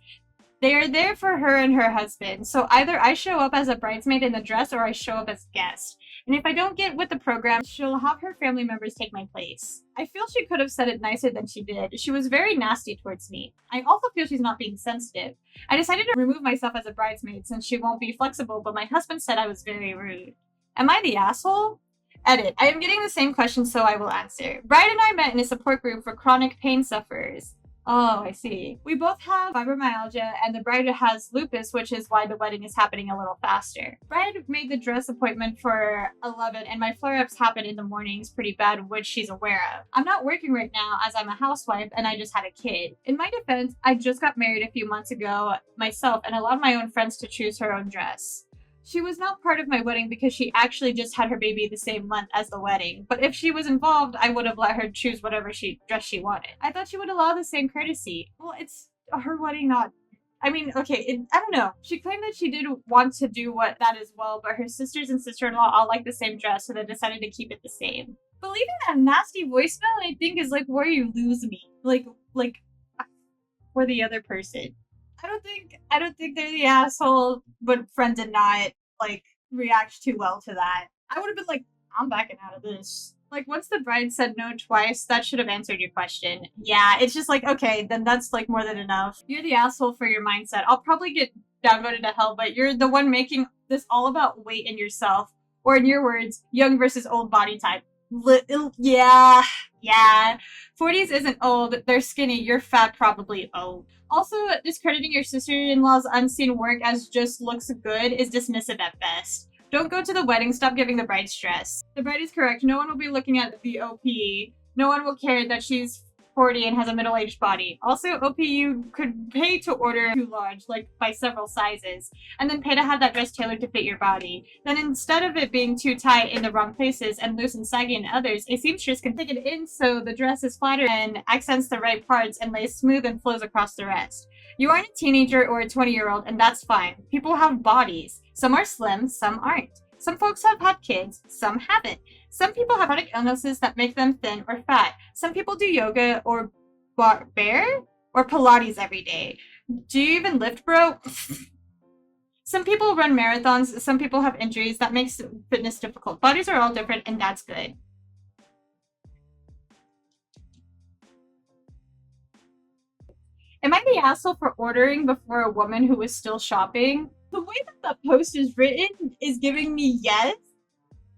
They are there for her and her husband, so either I show up as a bridesmaid in the dress or I show up as guest. And if I don't get with the program, she'll have her family members take my place. I feel she could have said it nicer than she did. She was very nasty towards me. I also feel she's not being sensitive. I decided to remove myself as a bridesmaid since she won't be flexible, but my husband said I was very rude. Am I the asshole? Edit. I am getting the same question, so I will answer. Bride and I met in a support group for chronic pain sufferers. Oh, I see. We both have fibromyalgia, and the bride has lupus, which is why the wedding is happening a little faster. Bride made the dress appointment for 11, and my flare-ups happen in the mornings pretty bad, which she's aware of. I'm not working right now as I'm a housewife, and I just had a kid. In my defense, I just got married a few months ago myself and allowed my own friends to choose her own dress. She was not part of my wedding because she actually just had her baby the same month as the wedding. But if she was involved, I would have let her choose whatever dress she wanted. I thought she would allow the same courtesy. Well, it's her wedding, not. I mean, okay, I don't know. She claimed that she did want to do that as well, but her sisters and sister-in-law all like the same dress, so they decided to keep it the same. But leaving that nasty voicemail, I think, is like where you lose me. Like, for the other person. I don't think they're the asshole, but friend did not like react too well to that. I would have been like, I'm backing out of this. Like once the bride said no twice, that should have answered your question. Yeah, it's just like, okay, then that's like more than enough. You're the asshole for your mindset. I'll probably get downvoted to hell, but you're the one making this all about weight in yourself. Or in your words, young versus old body type. Yeah. 40s isn't old, they're skinny, you're fat, probably old. Also, discrediting your sister-in-law's unseen work as just looks good is dismissive at best. Don't go to the wedding, stop giving the bride stress. The bride is correct, no one will be looking at the OP. No one will care that she's 40 and has a middle-aged body. Also, OP, you could pay to order too large, like by several sizes, and then pay to have that dress tailored to fit your body. Then instead of it being too tight in the wrong places and loose and saggy in others, a seamstress can take it in so the dress is flatter and accents the right parts and lays smooth and flows across the rest. You aren't a teenager or a 20-year-old, and that's fine. People have bodies. Some are slim, some aren't. Some folks have had kids, some haven't. Some people have chronic illnesses that make them thin or fat. Some people do yoga or bear or Pilates every day. Do you even lift, bro? Some people run marathons. Some people have injuries. That makes fitness difficult. Bodies are all different, and that's good. Am I the asshole for ordering before a woman who was still shopping? The way that the post is written is giving me yes,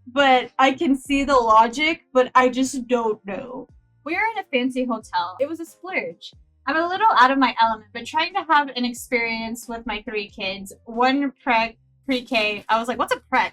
but I can see the logic, but I just don't know. We are in a fancy hotel. It was a splurge. I'm a little out of my element, but trying to have an experience with my 3 kids. One pre-K. I was like, what's a prec?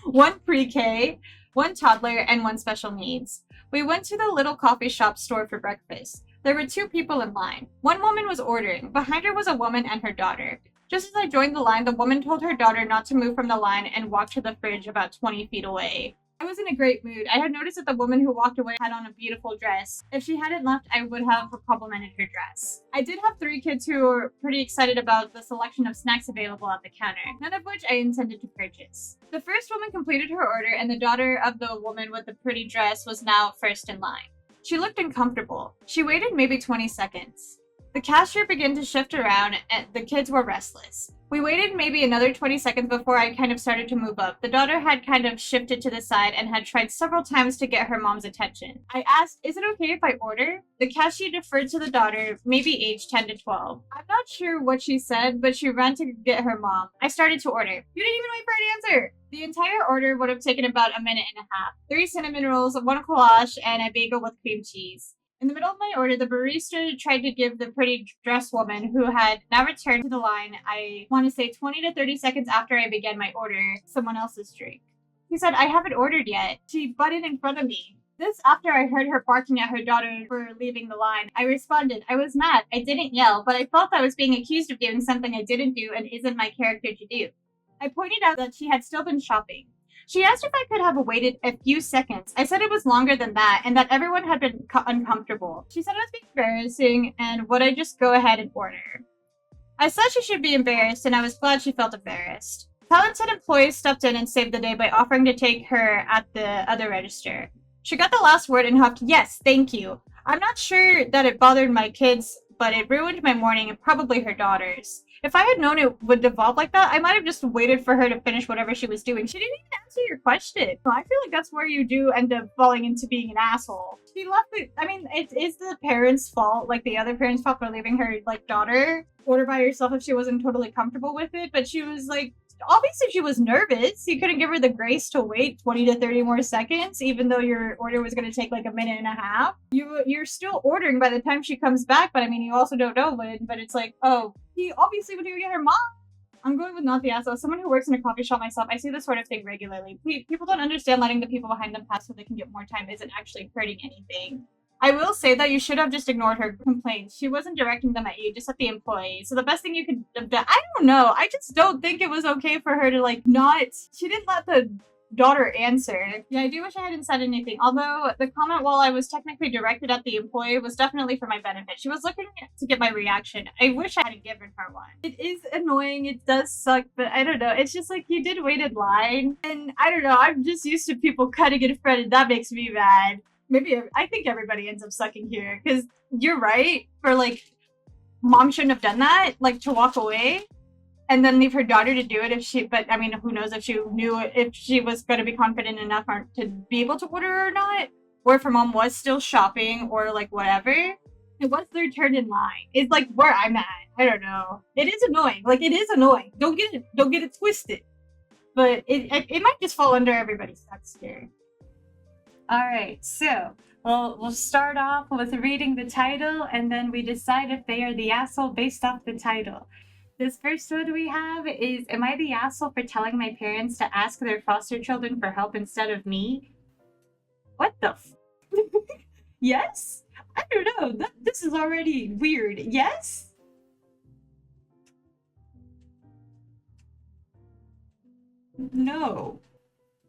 One pre-K, one toddler, and one special needs. We went to the little coffee shop store for breakfast. There were 2 people in line. One woman was ordering. Behind her was a woman and her daughter. Just as I joined the line, the woman told her daughter not to move from the line and walked to the fridge about 20 feet away. I was in a great mood. I had noticed that the woman who walked away had on a beautiful dress. If she hadn't left, I would have complimented her dress. I did have 3 kids who were pretty excited about the selection of snacks available at the counter, none of which I intended to purchase. The first woman completed her order, and the daughter of the woman with the pretty dress was now first in line. She looked uncomfortable. She waited maybe 20 seconds. The cashier began to shift around, and the kids were restless. We waited maybe another 20 seconds before I kind of started to move up. The daughter had kind of shifted to the side and had tried several times to get her mom's attention. I asked, is it okay if I order? The cashier deferred to the daughter, maybe aged 10 to 12. I'm not sure what she said, but she ran to get her mom. I started to order. You didn't even wait for an answer! The entire order would have taken about a minute and a half. 3 cinnamon rolls, 1 goulash, and a bagel with cream cheese. In the middle of my order, the barista tried to give the pretty dressed woman, who had now returned to the line, I want to say 20 to 30 seconds after I began my order, someone else's drink. He said, I haven't ordered yet. She butted in front of me. This after I heard her barking at her daughter for leaving the line. I responded, I was mad. I didn't yell, but I felt I was being accused of doing something I didn't do and isn't my character to do. I pointed out that she had still been shopping. She asked if I could have waited a few seconds. I said it was longer than that and that everyone had been uncomfortable. She said it was being embarrassing and would I just go ahead and order. I said she should be embarrassed and I was glad she felt embarrassed. Talented employees stepped in and saved the day by offering to take her at the other register. She got the last word and huffed, yes, thank you. I'm not sure that it bothered my kids, but it ruined my morning and probably her daughter's. If I had known it would devolve like that, I might have just waited for her to finish whatever she was doing. She didn't even answer your question. I feel like that's where you do end up falling into being an asshole. She left it. I mean, it is the parents' fault, like the other parents' fault for leaving her, like, daughter order by herself if she wasn't totally comfortable with it. But she was like, obviously she was nervous. You couldn't give her the grace to wait 20 to 30 more seconds, even though your order was going to take like a minute and a half. You're still ordering by the time she comes back, but I mean, you also don't know when, but it's like, oh, he obviously would get her mom. I'm going with not the asshole. As someone who works in a coffee shop myself, I see this sort of thing regularly. People don't understand letting the people behind them pass so they can get more time isn't actually hurting anything. I will say that you should have just ignored her complaints. She wasn't directing them at you, just at the employee. So the best thing you could have done, I don't know. I just don't think it was okay for her to like not. She didn't let the daughter answer. Yeah, I do wish I hadn't said anything. Although the comment, while I was technically directed at the employee, was definitely for my benefit. She was looking to get my reaction. I wish I hadn't given her one. It is annoying. It does suck, but I don't know. It's just like you did wait in line, and I don't know. I'm just used to people cutting in front, and that makes me mad. Maybe I think everybody ends up sucking here because you're right. For like, mom shouldn't have done that. Like to walk away and then leave her daughter to do it if she. But I mean, who knows if she knew if she was going to be confident enough to be able to order or not, or if her mom was still shopping or like whatever. It was their turn in line. It's like where I'm at. I don't know. It is annoying. Like it is annoying. Don't get it twisted. But it might just fall under everybody's sucks here. All right, so we'll start off with reading the title, and then we decide if they are the asshole based off the title. This first one we have is, am I the asshole for telling my parents to ask their foster children for help instead of me? What the Yes? I don't know. This is already weird. Yes? No.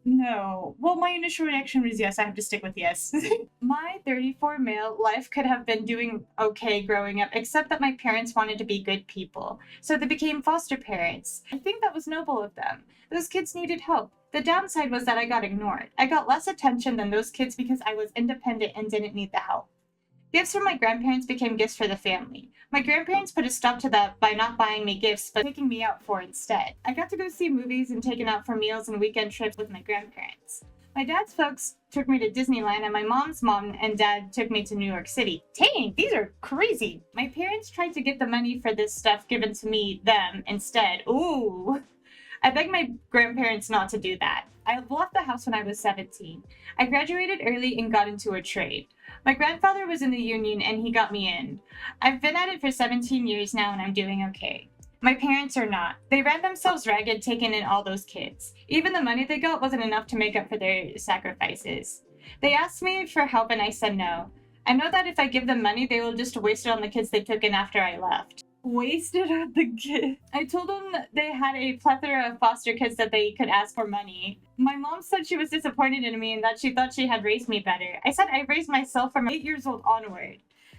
No. Well, my initial reaction was yes. I have to stick with yes. My 34 male life could have been doing okay growing up, except that my parents wanted to be good people. So they became foster parents. I think that was noble of them. Those kids needed help. The downside was that I got ignored. I got less attention than those kids because I was independent and didn't need the help. Gifts from my grandparents became gifts for the family. My grandparents put a stop to that by not buying me gifts, but taking me out for instead. I got to go see movies and taken out for meals and weekend trips with my grandparents. My dad's folks took me to Disneyland, and my mom's mom and dad took me to New York City. Dang, these are crazy. My parents tried to get the money for this stuff given to me, them, instead. Ooh. I begged my grandparents not to do that. I left the house when I was 17. I graduated early and got into a trade. My grandfather was in the union and he got me in. I've been at it for 17 years now and I'm doing okay. My parents are not. They ran themselves ragged taking in all those kids. Even the money they got wasn't enough to make up for their sacrifices. They asked me for help and I said no. I know that if I give them money, they will just waste it on the kids they took in after I left. Wasted on the kids. I told them they had a plethora of foster kids that they could ask for money. My mom said she was disappointed in me and that she thought she had raised me better. I said I raised myself from 8 years old onward.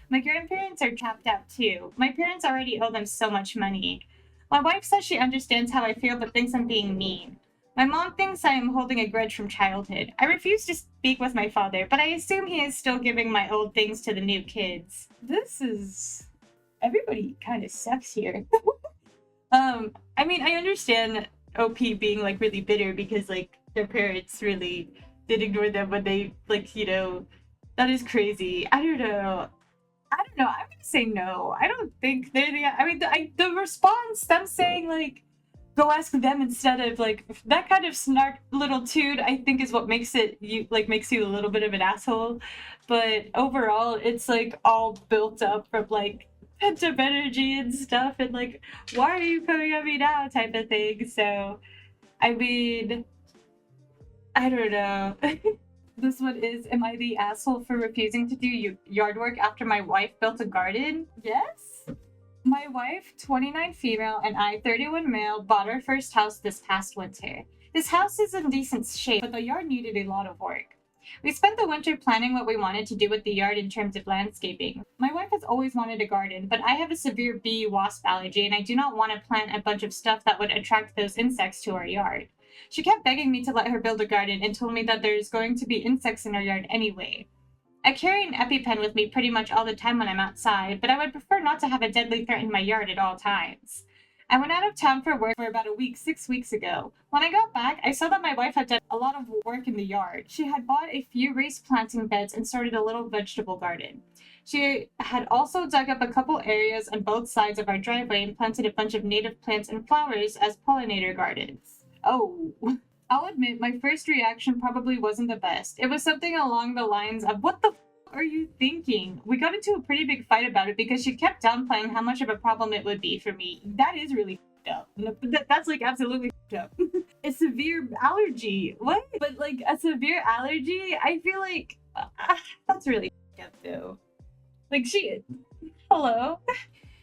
My grandparents are tapped out too. My parents already owe them so much money. My wife says she understands how I feel but thinks I'm being mean. My mom thinks I am holding a grudge from childhood. I refuse to speak with my father, but I assume he is still giving my old things to the new kids. Everybody kind of sucks here. I mean, I understand OP being like really bitter because like their parents really did ignore them when they like, you know, that is crazy. I don't know. I'm gonna say no. I don't think they're the. I mean, the response, them saying like, go ask them instead of like that kind of snark little toot, I think is what makes you a little bit of an asshole. But overall, it's like all built up from like pent up energy and stuff, and like, why are you coming at me now type of thing. So, I mean, I don't know. This one is, am I the asshole for refusing to do yard work after my wife built a garden? Yes. My wife, 29 female, and I, 31 male, bought our first house this past winter. This house is in decent shape, but the yard needed a lot of work. We spent the winter planning what we wanted to do with the yard in terms of landscaping. My wife has always wanted a garden, but I have a severe bee wasp allergy and I do not want to plant a bunch of stuff that would attract those insects to our yard. She kept begging me to let her build a garden and told me that there's going to be insects in our yard anyway. I carry an EpiPen with me pretty much all the time when I'm outside, but I would prefer not to have a deadly threat in my yard at all times. I went out of town for work for about a week 6 weeks ago. When I got back, I saw that my wife had done a lot of work in the yard. She had bought a few raised planting beds and started a little vegetable garden. She had also dug up a couple areas on both sides of our driveway and planted a bunch of native plants and flowers as pollinator gardens. Oh. I'll admit, my first reaction probably wasn't the best. It was something along the lines of, what the are you thinking? We got into a pretty big fight about it because she kept downplaying how much of a problem it would be for me. That is really up. That's like absolutely up. A severe allergy. What? But like a severe allergy, I feel like that's really up though. Like hello.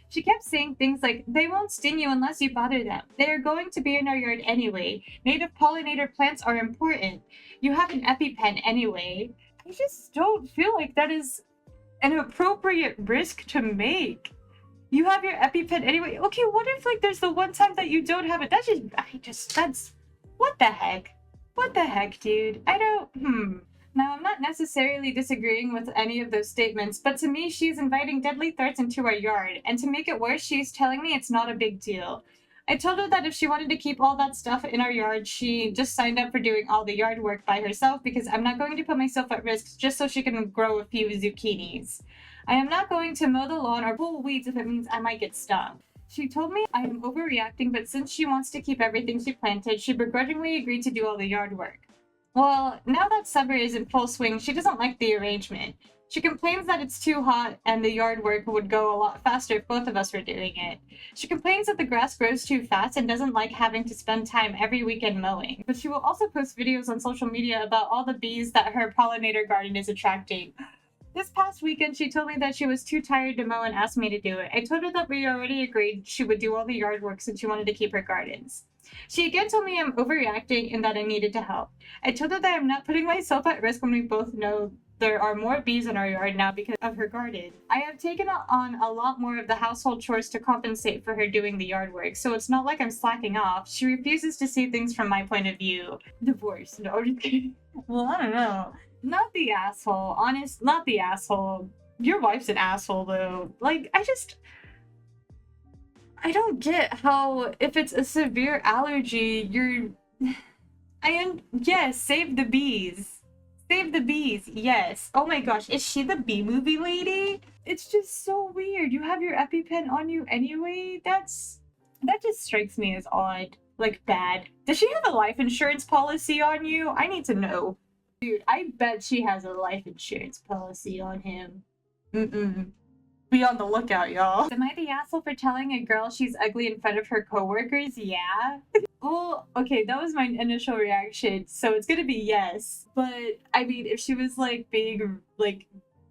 She kept saying things like, they won't sting you unless you bother them. They are going to be in our yard anyway. Native pollinator plants are important. You have an EpiPen anyway. I just don't feel like that is an appropriate risk to make. You have your EpiPen anyway. Okay, what if like there's the one time that you don't have it? That's what the heck? What the heck, dude? Now, I'm not necessarily disagreeing with any of those statements, but to me, she's inviting deadly threats into our yard, and to make it worse, she's telling me it's not a big deal. I told her that if she wanted to keep all that stuff in our yard, she just signed up for doing all the yard work by herself, because I'm not going to put myself at risk just so she can grow a few zucchinis. I am not going to mow the lawn or pull weeds if it means I might get stung. She told me I am overreacting, but since she wants to keep everything she planted, she begrudgingly agreed to do all the yard work. Well, now that summer is in full swing, she doesn't like the arrangement. She complains that it's too hot and the yard work would go a lot faster if both of us were doing it. She complains that the grass grows too fast and doesn't like having to spend time every weekend mowing. But she will also post videos on social media about all the bees that her pollinator garden is attracting. This past weekend, she told me that she was too tired to mow and asked me to do it. I told her that we already agreed she would do all the yard work since she wanted to keep her gardens. She again told me I'm overreacting and that I needed to help. I told her that I'm not putting myself at risk when we both know there are more bees in our yard now because of her garden. I have taken on a lot more of the household chores to compensate for her doing the yard work, so it's not like I'm slacking off. She refuses to see things from my point of view. Divorce. No, I'm just kidding. Well, I don't know. Not the asshole. Not the asshole. Your wife's an asshole, though. Like, I don't get how, if it's a severe allergy, yes, save the bees. Save the bees, yes. Oh my gosh, is she the bee movie lady? It's just so weird. You have your EpiPen on you anyway? That just strikes me as odd. Like, bad. Does she have a life insurance policy on you? I need to know. Dude, I bet she has a life insurance policy on him. Be on the lookout, y'all. Am I the asshole for telling a girl she's ugly in front of her coworkers? Yeah. Well, okay, that was my initial reaction, so it's gonna be yes. But, I mean, if she was, like, being, like,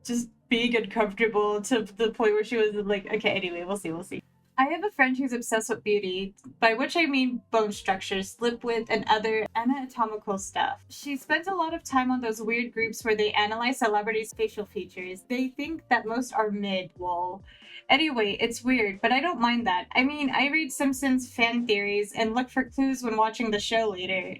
just being uncomfortable to the point where she was, like, okay, anyway, we'll see. I have a friend who's obsessed with beauty, by which I mean bone structures, lip width, and other anatomical stuff. She spends a lot of time on those weird groups where they analyze celebrities' facial features. They think that most are mid, lol. Anyway, it's weird, but I don't mind that. I mean, I read Simpsons fan theories and look for clues when watching the show later.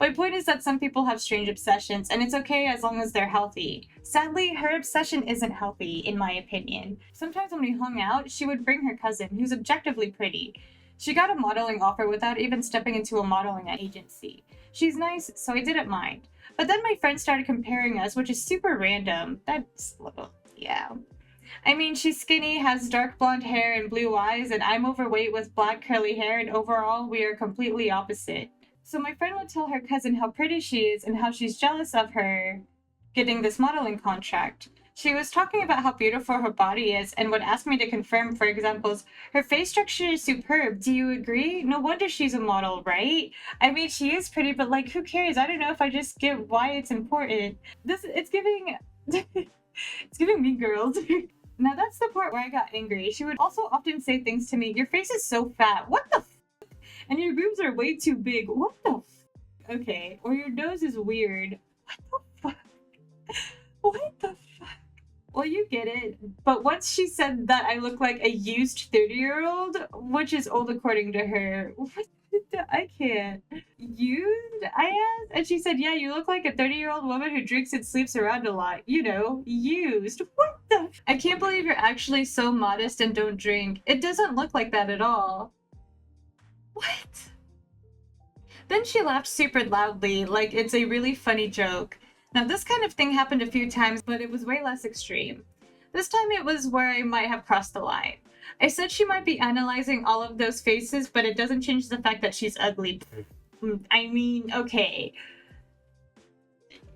My point is that some people have strange obsessions, and it's okay as long as they're healthy. Sadly, her obsession isn't healthy, in my opinion. Sometimes when we hung out, she would bring her cousin, who's objectively pretty. She got a modeling offer without even stepping into a modeling agency. She's nice, so I didn't mind. But then my friends started comparing us, which is super random. That's a little, yeah. I mean, she's skinny, has dark blonde hair and blue eyes, and I'm overweight with black curly hair, and overall, we are completely opposite. So my friend would tell her cousin how pretty she is and how she's jealous of her getting this modeling contract. She was talking about how beautiful her body is and would ask me to confirm, for examples, her face structure is superb. Do you agree? No wonder she's a model, right? I mean, she is pretty, but like, who cares? I don't know if I just get why it's important. It's giving, it's giving Mean Girls. Now that's the part where I got angry. She would also often say things to me, your face is so fat. What the and your boobs are way too big. What the okay. Or your nose is weird. What the fuck? What the fuck? Well, you get it. But once she said that I look like a used 30-year-old, which is old according to her. What I can't. Used? I asked. And she said, yeah, you look like a 30-year-old woman who drinks and sleeps around a lot. You know, used. What the I can't believe you're actually so modest and don't drink. It doesn't look like that at all. What? Then she laughed super loudly, like it's a really funny joke. Now this kind of thing happened a few times, but it was way less extreme. This time it was where I might have crossed the line. I said she might be analyzing all of those faces, but it doesn't change the fact that she's ugly. I mean, okay.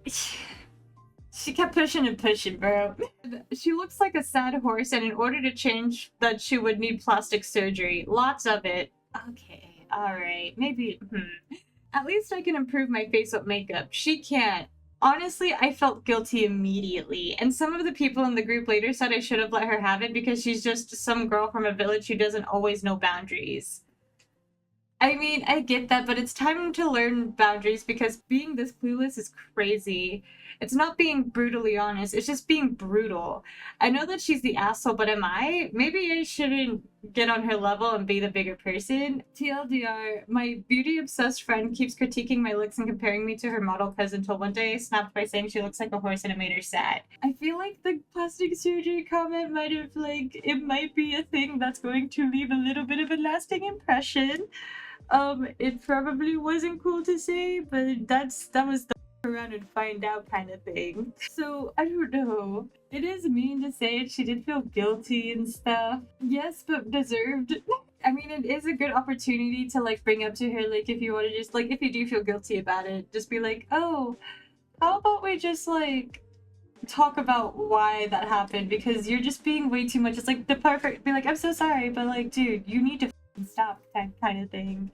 She kept pushing and pushing, bro. She looks like a sad horse, and in order to change that, she would need plastic surgery. Lots of it. Okay. Alright, maybe, At least I can improve my face with makeup. She can't. Honestly, I felt guilty immediately, and some of the people in the group later said I should have let her have it because she's just some girl from a village who doesn't always know boundaries. I mean, I get that, but it's time to learn boundaries because being this clueless is crazy. It's not being brutally honest, it's just being brutal. I know that she's the asshole, but am I? Maybe I shouldn't get on her level and be the bigger person. TLDR, my beauty obsessed friend keeps critiquing my looks and comparing me to her model cousin until one day I snapped by saying she looks like a horse and it made her sad. I feel like the plastic surgery comment might have, it might be a thing that's going to leave a little bit of a lasting impression. It probably wasn't cool to say, but that was the around and find out kind of thing. So I don't know. It is mean to say she did feel guilty and stuff. Yes, but deserved. I mean, it is a good opportunity to like bring up to her, like if you want to just like if you do feel guilty about it, just be like, oh, how about we just like talk about why that happened because you're just being way too much. It's like the perfect be like, I'm so sorry, but like, dude, you need to stop kind of thing.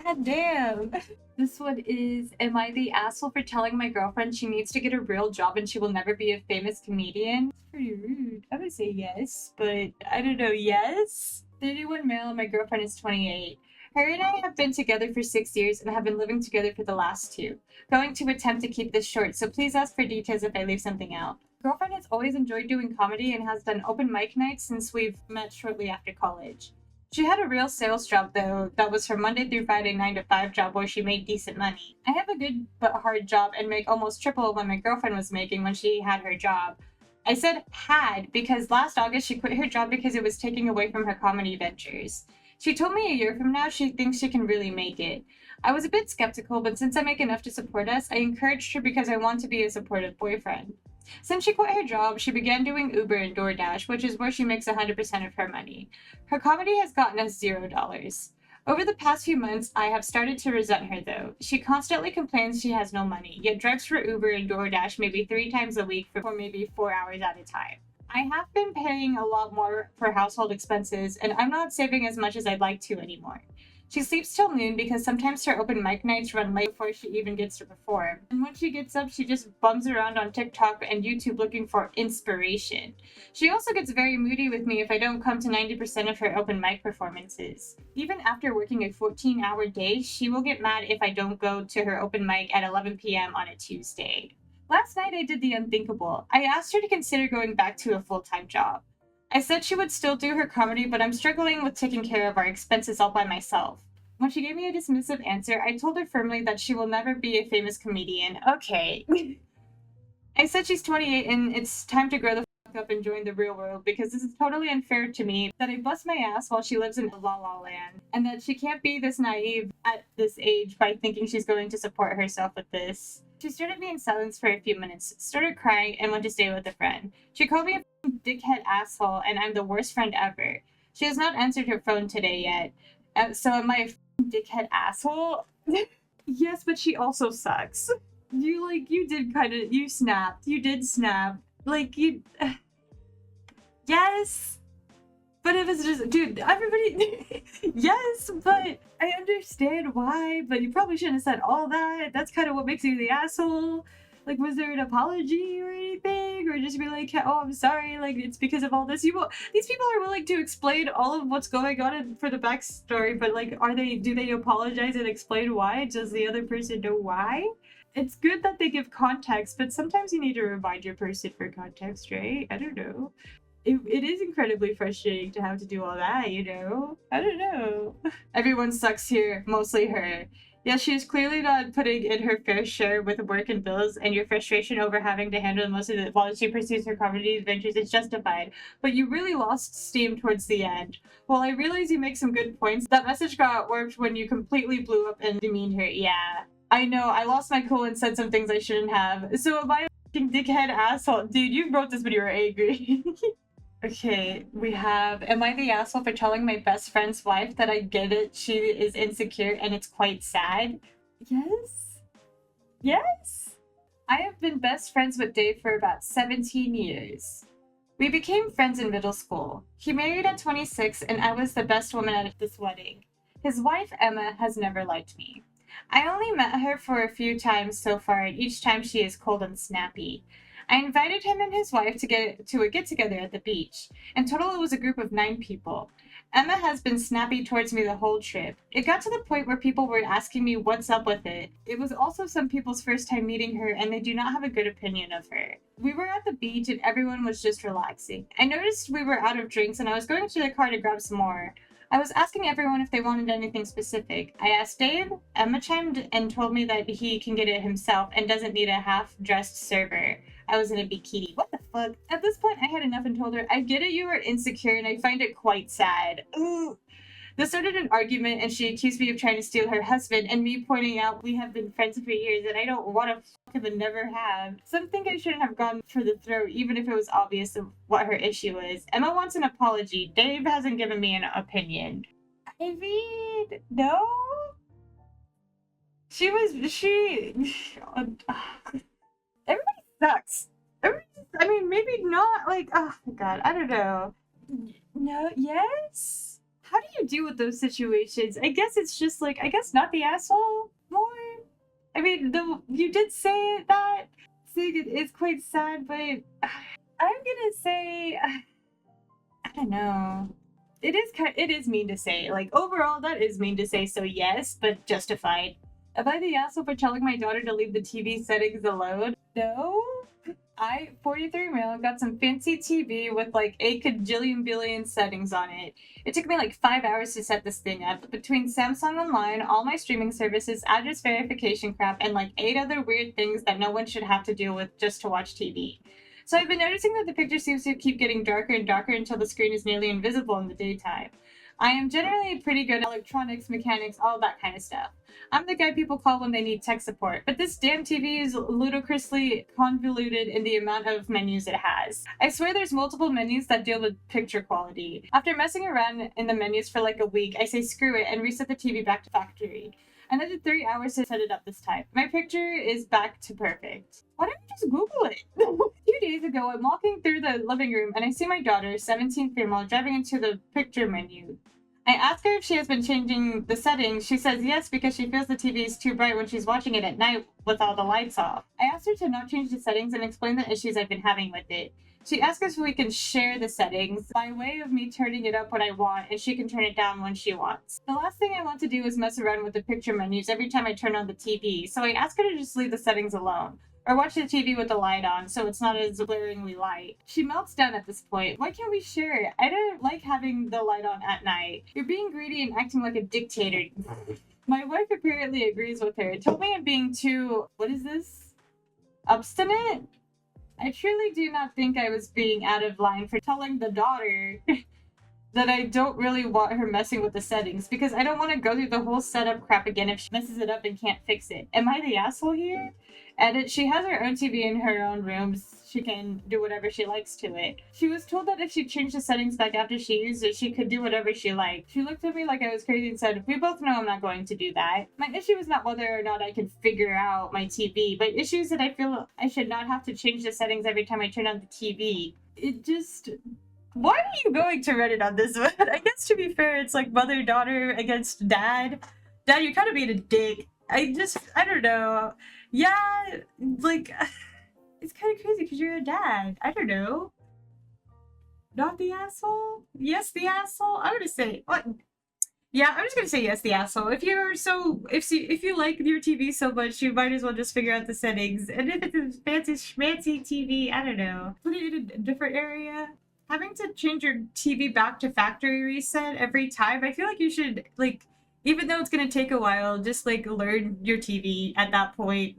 God damn. This one is, am I the asshole for telling my girlfriend she needs to get a real job and she will never be a famous comedian? It's pretty rude. I would say yes, but I don't know, yes? 31 male and my girlfriend is 28. Her and I have been together for 6 years and have been living together for the last 2. Going to attempt to keep this short, so please ask for details if I leave something out. Girlfriend has always enjoyed doing comedy and has done open mic nights since we've met shortly after college. She had a real sales job, though, that was her Monday through Friday 9 to 5 job where she made decent money. I have a good but hard job and make almost triple what my girlfriend was making when she had her job. I said had because last August she quit her job because it was taking away from her comedy ventures. She told me a year from now she thinks she can really make it. I was a bit skeptical, but since I make enough to support us, I encouraged her because I want to be a supportive boyfriend. Since she quit her job, she began doing Uber and DoorDash, which is where she makes 100% of her money. Her comedy has gotten us $0. Over the past few months, I have started to resent her though. She constantly complains she has no money, yet drives for Uber and DoorDash maybe 3 times a week for maybe 4 hours at a time. I have been paying a lot more for household expenses, and I'm not saving as much as I'd like to anymore. She sleeps till noon because sometimes her open mic nights run late before she even gets to perform. And when she gets up, she just bums around on TikTok and YouTube looking for inspiration. She also gets very moody with me if I don't come to 90% of her open mic performances. Even after working a 14-hour day, she will get mad if I don't go to her open mic at 11 p.m. on a Tuesday. Last night I did the unthinkable. I asked her to consider going back to a full-time job. I said she would still do her comedy, but I'm struggling with taking care of our expenses all by myself. When she gave me a dismissive answer, I told her firmly that she will never be a famous comedian. Okay. I said she's 28 and it's time to grow the fuck up and join the real world because this is totally unfair to me that I bust my ass while she lives in La La Land and that she can't be this naive at this age by thinking she's going to support herself with this. She stared at me in silence for a few minutes, started crying, and went to stay with a friend. She called me a dickhead asshole, and I'm the worst friend ever. She has not answered her phone today yet. So am I a dickhead asshole? Yes, but she also sucks. You snapped. You did snap. Yes. But it was just, dude, everybody, yes, but I understand why, but you probably shouldn't have said all that. That's kind of what makes you the asshole. Like, was there an apology or anything? Or just be like, oh, I'm sorry, like, it's because of all this. These people are willing to explain all of what's going on for the backstory, but, like, do they apologize and explain why? Does the other person know why? It's good that they give context, but sometimes you need to remind your person for context, right? I don't know. It is incredibly frustrating to have to do all that, you know? I don't know. Everyone sucks here, mostly her. Yeah, she's clearly not putting in her fair share with work and bills, and your frustration over having to handle most of it while she pursues her comedy adventures is justified. But you really lost steam towards the end. While I realize you make some good points, that message got warped when you completely blew up and demeaned her. Yeah, I know, I lost my cool and said some things I shouldn't have. So am I a dickhead asshole? Dude, you wrote this when you were angry. Okay, we have, am I the asshole for telling my best friend's wife that I get it, she is insecure and it's quite sad? Yes. Yes. I have been best friends with Dave for about 17 years. We became friends in middle school. He married at 26 and I was the best woman at this wedding. His wife, Emma, has never liked me. I only met her for a few times so far, and each time she is cold and snappy. I invited him and his wife to get to a get together at the beach. In total, it was a group of 9 people. Emma has been snappy towards me the whole trip. It got to the point where people were asking me what's up with it. It was also some people's first time meeting her, and they do not have a good opinion of her. We were at the beach, and everyone was just relaxing. I noticed we were out of drinks, and I was going to the car to grab some more. I was asking everyone if they wanted anything specific. I asked Dave. Emma chimed and told me that he can get it himself and doesn't need a half-dressed server. I was in a bikini. What the fuck? At this point, I had enough and told her, I get it, you are insecure, and I find it quite sad. Ooh. This started an argument, and she accused me of trying to steal her husband, and me pointing out we have been friends for years, and I don't want to fuck him and never have. Some think I shouldn't have gone for the throat, even if it was obvious of what her issue is. Emma wants an apology. Dave hasn't given me an opinion. I mean, no? Everybody sucks. I mean, maybe not, like, oh my god, I don't know. No, yes? How do you deal with those situations? I guess it's just like, I guess not the asshole more. I mean, you did say that. Saying it is quite sad, but I'm gonna say, I don't know. It is mean to say. Like, overall, that is mean to say, so yes, but justified. Am I the asshole for telling my daughter to leave the TV settings alone? No. I, 43 male, got some fancy TV with like 8 kajillion billion settings on it. It took me like 5 hours to set this thing up. Between Samsung Online, all my streaming services, address verification crap, and like 8 other weird things that no one should have to deal with just to watch TV. So I've been noticing that the picture seems to keep getting darker and darker until the screen is nearly invisible in the daytime. I am generally pretty good at electronics, mechanics, all that kind of stuff. I'm the guy people call when they need tech support, but this damn TV is ludicrously convoluted in the amount of menus it has. I swear there's multiple menus that deal with picture quality. After messing around in the menus for like a week, I say screw it and reset the TV back to factory. Another 3 hours to set it up this time. My picture is back to perfect. Why don't you just Google it? A few days ago, I'm walking through the living room and I see my daughter, 17 female, driving into the picture menu. I ask her if she has been changing the settings. She says yes because she feels the TV is too bright when she's watching it at night with all the lights off. I asked her to not change the settings and explain the issues I've been having with it. She asks us if we can share the settings by way of me turning it up when I want and she can turn it down when she wants. The last thing I want to do is mess around with the picture menus every time I turn on the TV, so I ask her to just leave the settings alone. Or watch the TV with the light on so it's not as blaringly light. She melts down at this point. Why can't we share it? I don't like having the light on at night. You're being greedy and acting like a dictator. My wife apparently agrees with her. Told me I'm being too, what is this? Obstinate? I truly do not think I was being out of line for telling the daughter that I don't really want her messing with the settings because I don't want to go through the whole setup crap again if she messes it up and can't fix it. Am I the asshole here? And she has her own TV in her own rooms. She can do whatever she likes to it. She was told that if she changed the settings back after she used it, she could do whatever she liked. She looked at me like I was crazy and said, we both know I'm not going to do that. My issue is not whether or not I can figure out my TV, but issues that I feel I should not have to change the settings every time I turn on the TV. It just... Why are you going to Reddit on this one? I guess to be fair, it's like mother-daughter against dad. Dad, you're kind of being a dick. I don't know. Yeah, like, it's kind of crazy because you're a dad. I don't know. Not the asshole? Yes, the asshole? I'm gonna say, what? Yeah, I'm just gonna say yes, the asshole. If you like your TV so much, you might as well just figure out the settings. And if it's a fancy schmancy TV, I don't know. Put it in a different area. Having to change your TV back to factory reset every time, I feel like you should, like, even though it's gonna take a while, just like learn your TV at that point.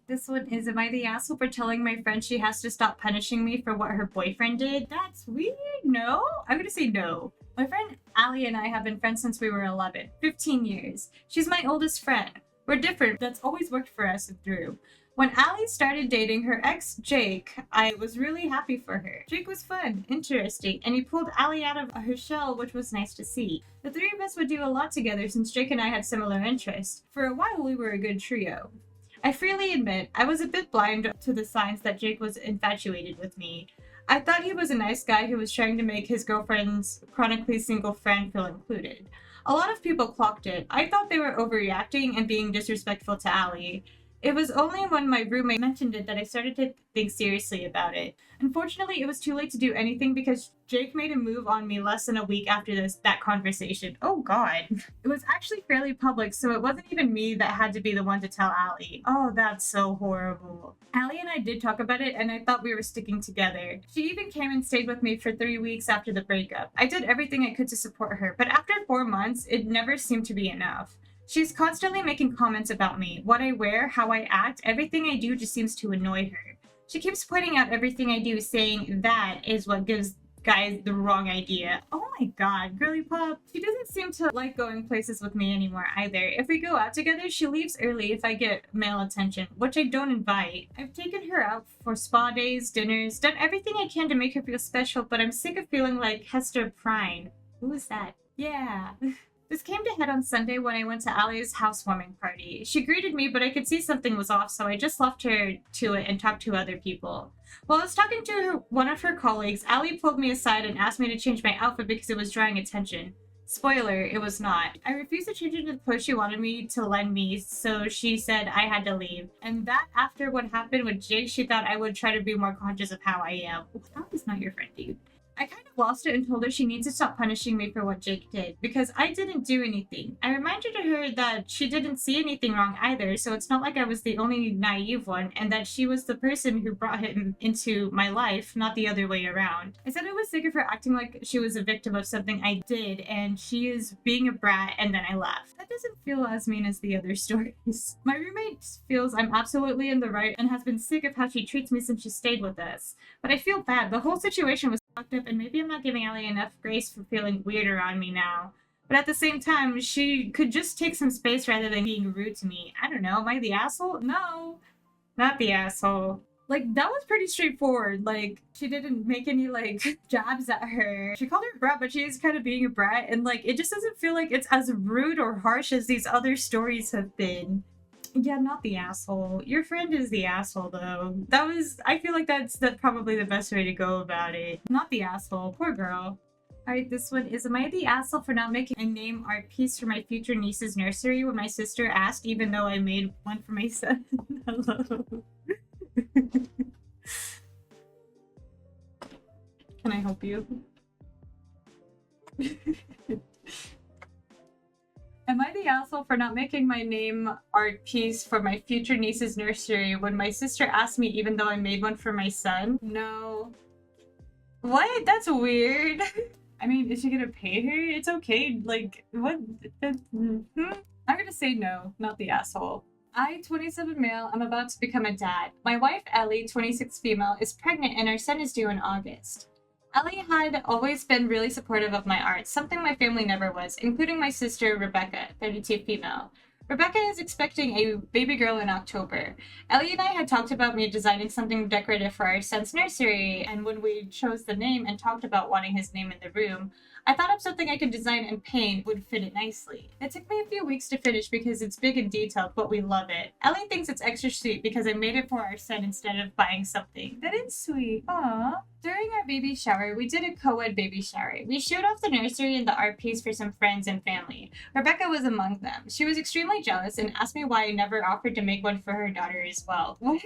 This one is, am I the asshole for telling my friend she has to stop punishing me for what her boyfriend did? That's weird. No? I'm gonna say no. My friend Allie and I have been friends since we were 11, 15 years. She's my oldest friend. We're different. That's always worked for us through. When Allie started dating her ex, Jake, I was really happy for her. Jake was fun, interesting, and he pulled Allie out of her shell, which was nice to see. The three of us would do a lot together since Jake and I had similar interests. For a while, we were a good trio. I freely admit, I was a bit blind to the signs that Jake was infatuated with me. I thought he was a nice guy who was trying to make his girlfriend's chronically single friend feel included. A lot of people clocked it. I thought they were overreacting and being disrespectful to Allie. It was only when my roommate mentioned it that I started to think seriously about it. Unfortunately, it was too late to do anything because Jake made a move on me less than a week after that conversation. Oh god. It was actually fairly public, so it wasn't even me that had to be the one to tell Allie. Oh, that's so horrible. Allie and I did talk about it, and I thought we were sticking together. She even came and stayed with me for 3 weeks after the breakup. I did everything I could to support her, but after 4 months, it never seemed to be enough. She's constantly making comments about me. What I wear, how I act, everything I do just seems to annoy her. She keeps pointing out everything I do, saying that is what gives guys the wrong idea. Oh my god, girly pop. She doesn't seem to like going places with me anymore either. If we go out together, she leaves early if I get male attention, which I don't invite. I've taken her out for spa days, dinners, done everything I can to make her feel special, but I'm sick of feeling like Hester Prynne. Who is that? Yeah. This came to head on Sunday when I went to Allie's housewarming party. She greeted me, but I could see something was off, so I just left her to it and talked to other people. While I was talking to one of her colleagues, Allie pulled me aside and asked me to change my outfit because it was drawing attention. Spoiler, it was not. I refused to change into the clothes she wanted me to lend me, so she said I had to leave. And that after what happened with Jake, she thought I would try to be more conscious of how I am. That is not your friend, dude. I kind of lost it and told her she needs to stop punishing me for what Jake did, because I didn't do anything. I reminded her that she didn't see anything wrong either, so it's not like I was the only naive one, and that she was the person who brought him into my life, not the other way around. I said I was sick of her acting like she was a victim of something I did, and she is being a brat, and then I left. That doesn't feel as mean as the other stories. My roommate feels I'm absolutely in the right and has been sick of how she treats me since she stayed with us. But I feel bad. The whole situation was fucked up, and maybe I'm not giving Allie enough grace for feeling weird around me now. But at the same time, she could just take some space rather than being rude to me. I don't know, am I the asshole? No, not the asshole. Like, that was pretty straightforward. Like, she didn't make any, like, jabs at her. She called her a brat, but she is kind of being a brat, and, like, it just doesn't feel like it's as rude or harsh as these other stories have been. Yeah, not the asshole. Your friend is the asshole, though. I feel like that's probably the best way to go about it. Not the asshole. Poor girl. Alright, this one is, am I the asshole for not making a name art piece for my future niece's nursery when my sister asked, even though I made one for my son? Hello. Can I help you? Am I the asshole for not making my name art piece for my future niece's nursery when my sister asked me even though I made one for my son? No. What? That's weird. I mean, is she gonna pay her? It's okay. Like, what? I'm gonna say no, not the asshole. I, 27 male, am about to become a dad. My wife, Ellie, 26 female, is pregnant and our son is due in August. Ellie had always been really supportive of my art, something my family never was, including my sister, Rebecca, 32 female. Rebecca is expecting a baby girl in October. Ellie and I had talked about me designing something decorative for our son's nursery, and when we chose the name and talked about wanting his name in the room, I thought of something I could design and paint would fit it nicely. It took me a few weeks to finish because it's big and detailed, but we love it. Ellie thinks it's extra sweet because I made it for our son instead of buying something. That is sweet. Aww. During our baby shower, we did a co-ed baby shower. We showed off the nursery and the art piece for some friends and family. Rebecca was among them. She was extremely jealous and asked me why I never offered to make one for her daughter as well. What?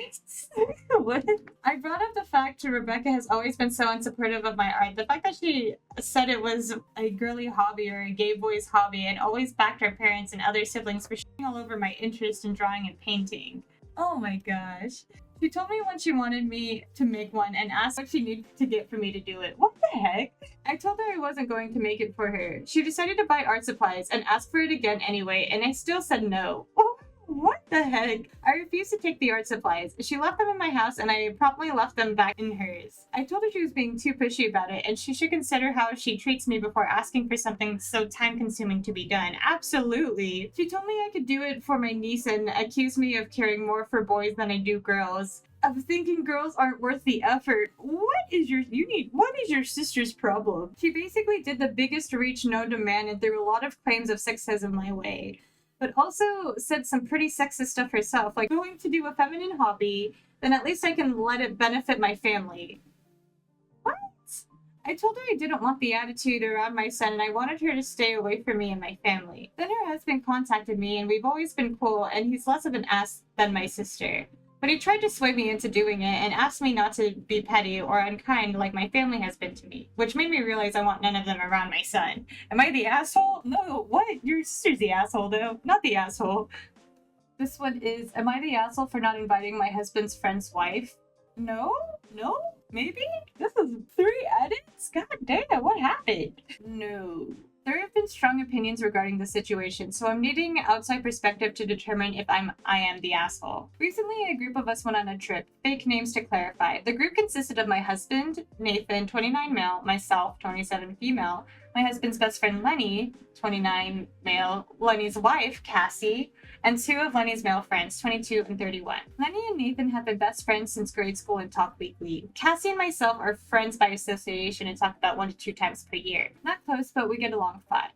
What? I brought up the fact Rebecca has always been so unsupportive of my art. The fact that she said it was a girly hobby or a gay boy's hobby and always backed our parents and other siblings for shitting all over my interest in drawing and painting. Oh my gosh. She told me when she wanted me to make one and asked what she needed to get for me to do it. What the heck? I told her I wasn't going to make it for her. She decided to buy art supplies and asked for it again anyway, and I still said no. What the heck? I refused to take the art supplies. She left them in my house and I promptly left them back in hers. I told her she was being too pushy about it and she should consider how she treats me before asking for something so time-consuming to be done. Absolutely. She told me I could do it for my niece and accused me of caring more for boys than I do girls. Of thinking girls aren't worth the effort. What is your sister's problem? She basically did the biggest reach known to man and threw a lot of claims of sexism my way. But also said some pretty sexist stuff herself, like going to do a feminine hobby, then at least I can let it benefit my family. What? I told her I didn't want the attitude around my son and I wanted her to stay away from me and my family. Then her husband contacted me and we've always been cool and he's less of an ass than my sister. But he tried to sway me into doing it and asked me not to be petty or unkind like my family has been to me, which made me realize I want none of them around my son. Am I the asshole? No, what? Your sister's the asshole though, not the asshole. This one is, am I the asshole for not inviting my husband's friend's wife? No? No? Maybe? This is 3 edits? God damn, what happened? No. There have been strong opinions regarding the situation, so I'm needing outside perspective to determine if I am the asshole. Recently, a group of us went on a trip. Fake names to clarify. The group consisted of my husband, Nathan, 29 male, myself, 27 female, my husband's best friend Lenny, 29 male, Lenny's wife, Cassie, and 2 of Lenny's male friends, 22 and 31. Lenny and Nathan have been best friends since grade school and talk weekly. Cassie and myself are friends by association and talk about 1 to 2 times per year. Not close, but we get along fine.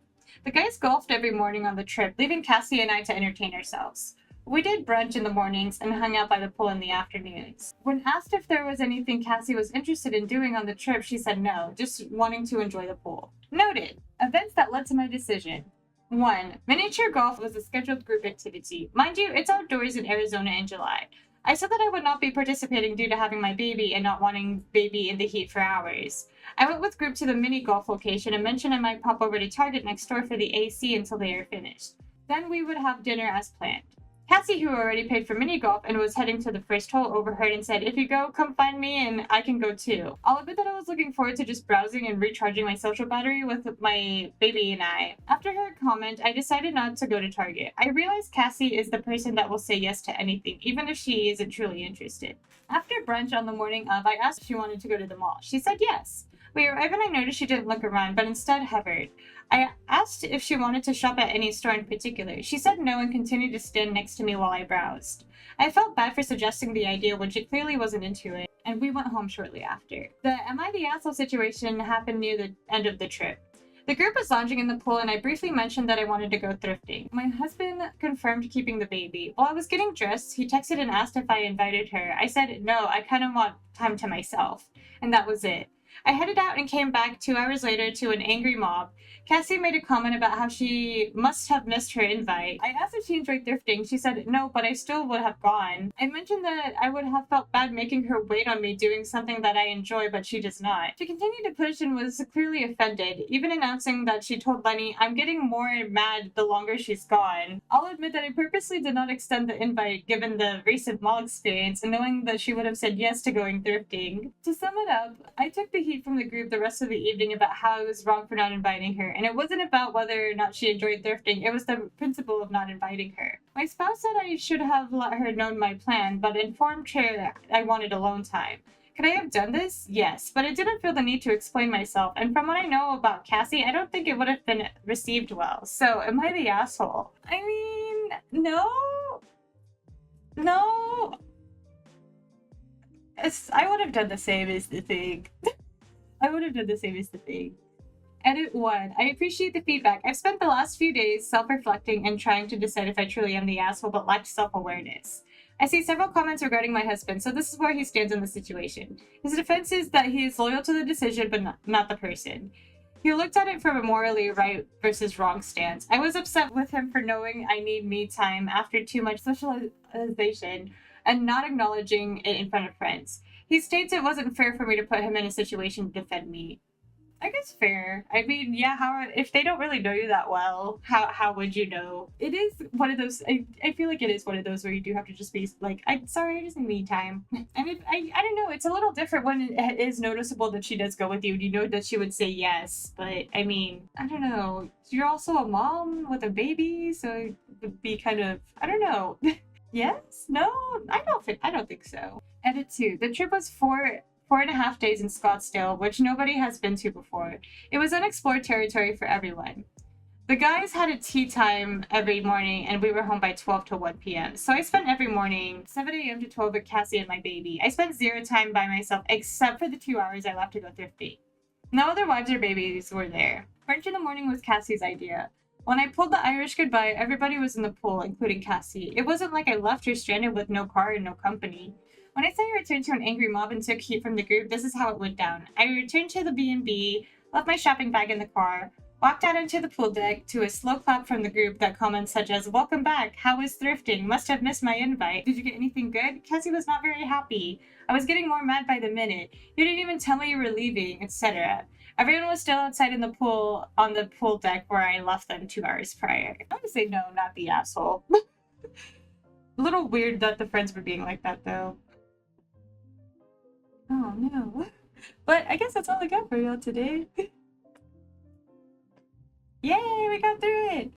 The guys golfed every morning on the trip, leaving Cassie and I to entertain ourselves. We did brunch in the mornings and hung out by the pool in the afternoons. When asked if there was anything Cassie was interested in doing on the trip, she said no, just wanting to enjoy the pool. Noted. Events that led to my decision. 1. Miniature golf was a scheduled group activity. Mind you, it's outdoors in Arizona in July. I said that I would not be participating due to having my baby and not wanting baby in the heat for hours. I went with group to the mini golf location and mentioned I might pop over to Target next door for the AC until they are finished. Then we would have dinner as planned. Cassie, who already paid for mini golf and was heading to the first hole, overheard and said, "If you go, come find me and I can go too." I'll admit that I was looking forward to just browsing and recharging my social battery with my baby and I. After her comment, I decided not to go to Target. I realized Cassie is the person that will say yes to anything, even if she isn't truly interested. After brunch on the morning of, I asked if she wanted to go to the mall. She said yes. We arrived and I noticed she didn't look around, but instead hovered. I asked if she wanted to shop at any store in particular. She said no and continued to stand next to me while I browsed. I felt bad for suggesting the idea when she clearly wasn't into it, and we went home shortly after. The am I the asshole situation happened near the end of the trip. The group was lounging in the pool and I briefly mentioned that I wanted to go thrifting. My husband confirmed keeping the baby. While I was getting dressed, he texted and asked if I invited her. I said no, I kind of want time to myself. And that was it. I headed out and came back 2 hours later to an angry mob. Cassie made a comment about how she must have missed her invite. I asked if she enjoyed thrifting. She said no, but I still would have gone. I mentioned that I would have felt bad making her wait on me doing something that I enjoy, but she does not. She continued to push and was clearly offended, even announcing that she told Lenny, "I'm getting more mad the longer she's gone." I'll admit that I purposely did not extend the invite given the recent mall experience and knowing that she would have said yes to going thrifting. To sum it up, I took the heat from the group the rest of the evening about how I was wrong for not inviting her, and it wasn't about whether or not she enjoyed thrifting, it was the principle of not inviting her. My spouse said I should have let her know my plan, but informed her that I wanted alone time. Could I have done this? Yes, but I didn't feel the need to explain myself, and from what I know about Cassie, I don't think it would have been received well. So, am I the asshole? I mean, no. I would have done the same as the thing. Edit 1. I appreciate the feedback. I've spent the last few days self-reflecting and trying to decide if I truly am the asshole but lacked self-awareness. I see several comments regarding my husband, so this is where he stands in the situation. His defense is that he is loyal to the decision but not the person. He looked at it from a morally right versus wrong stance. I was upset with him for knowing I need me time after too much socialization and not acknowledging it in front of friends. He states it wasn't fair for me to put him in a situation to defend me. I guess fair. I mean, yeah, if they don't really know you that well, how would you know? It is one of those, I feel like it is one of those where you do have to just be like, I'm sorry, I just need time. And I don't know, it's a little different when it is noticeable that she does go with you and you know that she would say yes. But I mean, I don't know. You're also a mom with a baby, so it would be kind of, I don't know. Yes? No? I don't think so. Edit 2. The trip was 4.5 days in Scottsdale, which nobody has been to before. It was unexplored territory for everyone. The guys had a tea time every morning, and we were home by 12 to 1 p.m. So I spent every morning, 7 a.m. to 12 with Cassie and my baby. I spent 0 time by myself, except for the 2 hours I left to go thrifting. No other wives or babies were there. Brunch in the morning was Cassie's idea. When I pulled the Irish goodbye, everybody was in the pool, including Cassie. It wasn't like I left her stranded with no car and no company. When I say I returned to an angry mob and took heat from the group, this is how it went down. I returned to the B&B, left my shopping bag in the car, walked out into the pool deck to a slow clap from the group that comments such as, "Welcome back, how was thrifting? Must have missed my invite. Did you get anything good?" Cassie was not very happy. I was getting more mad by the minute. "You didn't even tell me you were leaving," etc. Everyone was still outside in the pool, on the pool deck where I left them 2 hours prior. I would say no, not the asshole. A little weird that the friends were being like that, though. Oh, no. But I guess that's all I got for y'all today. Yay, we got through it!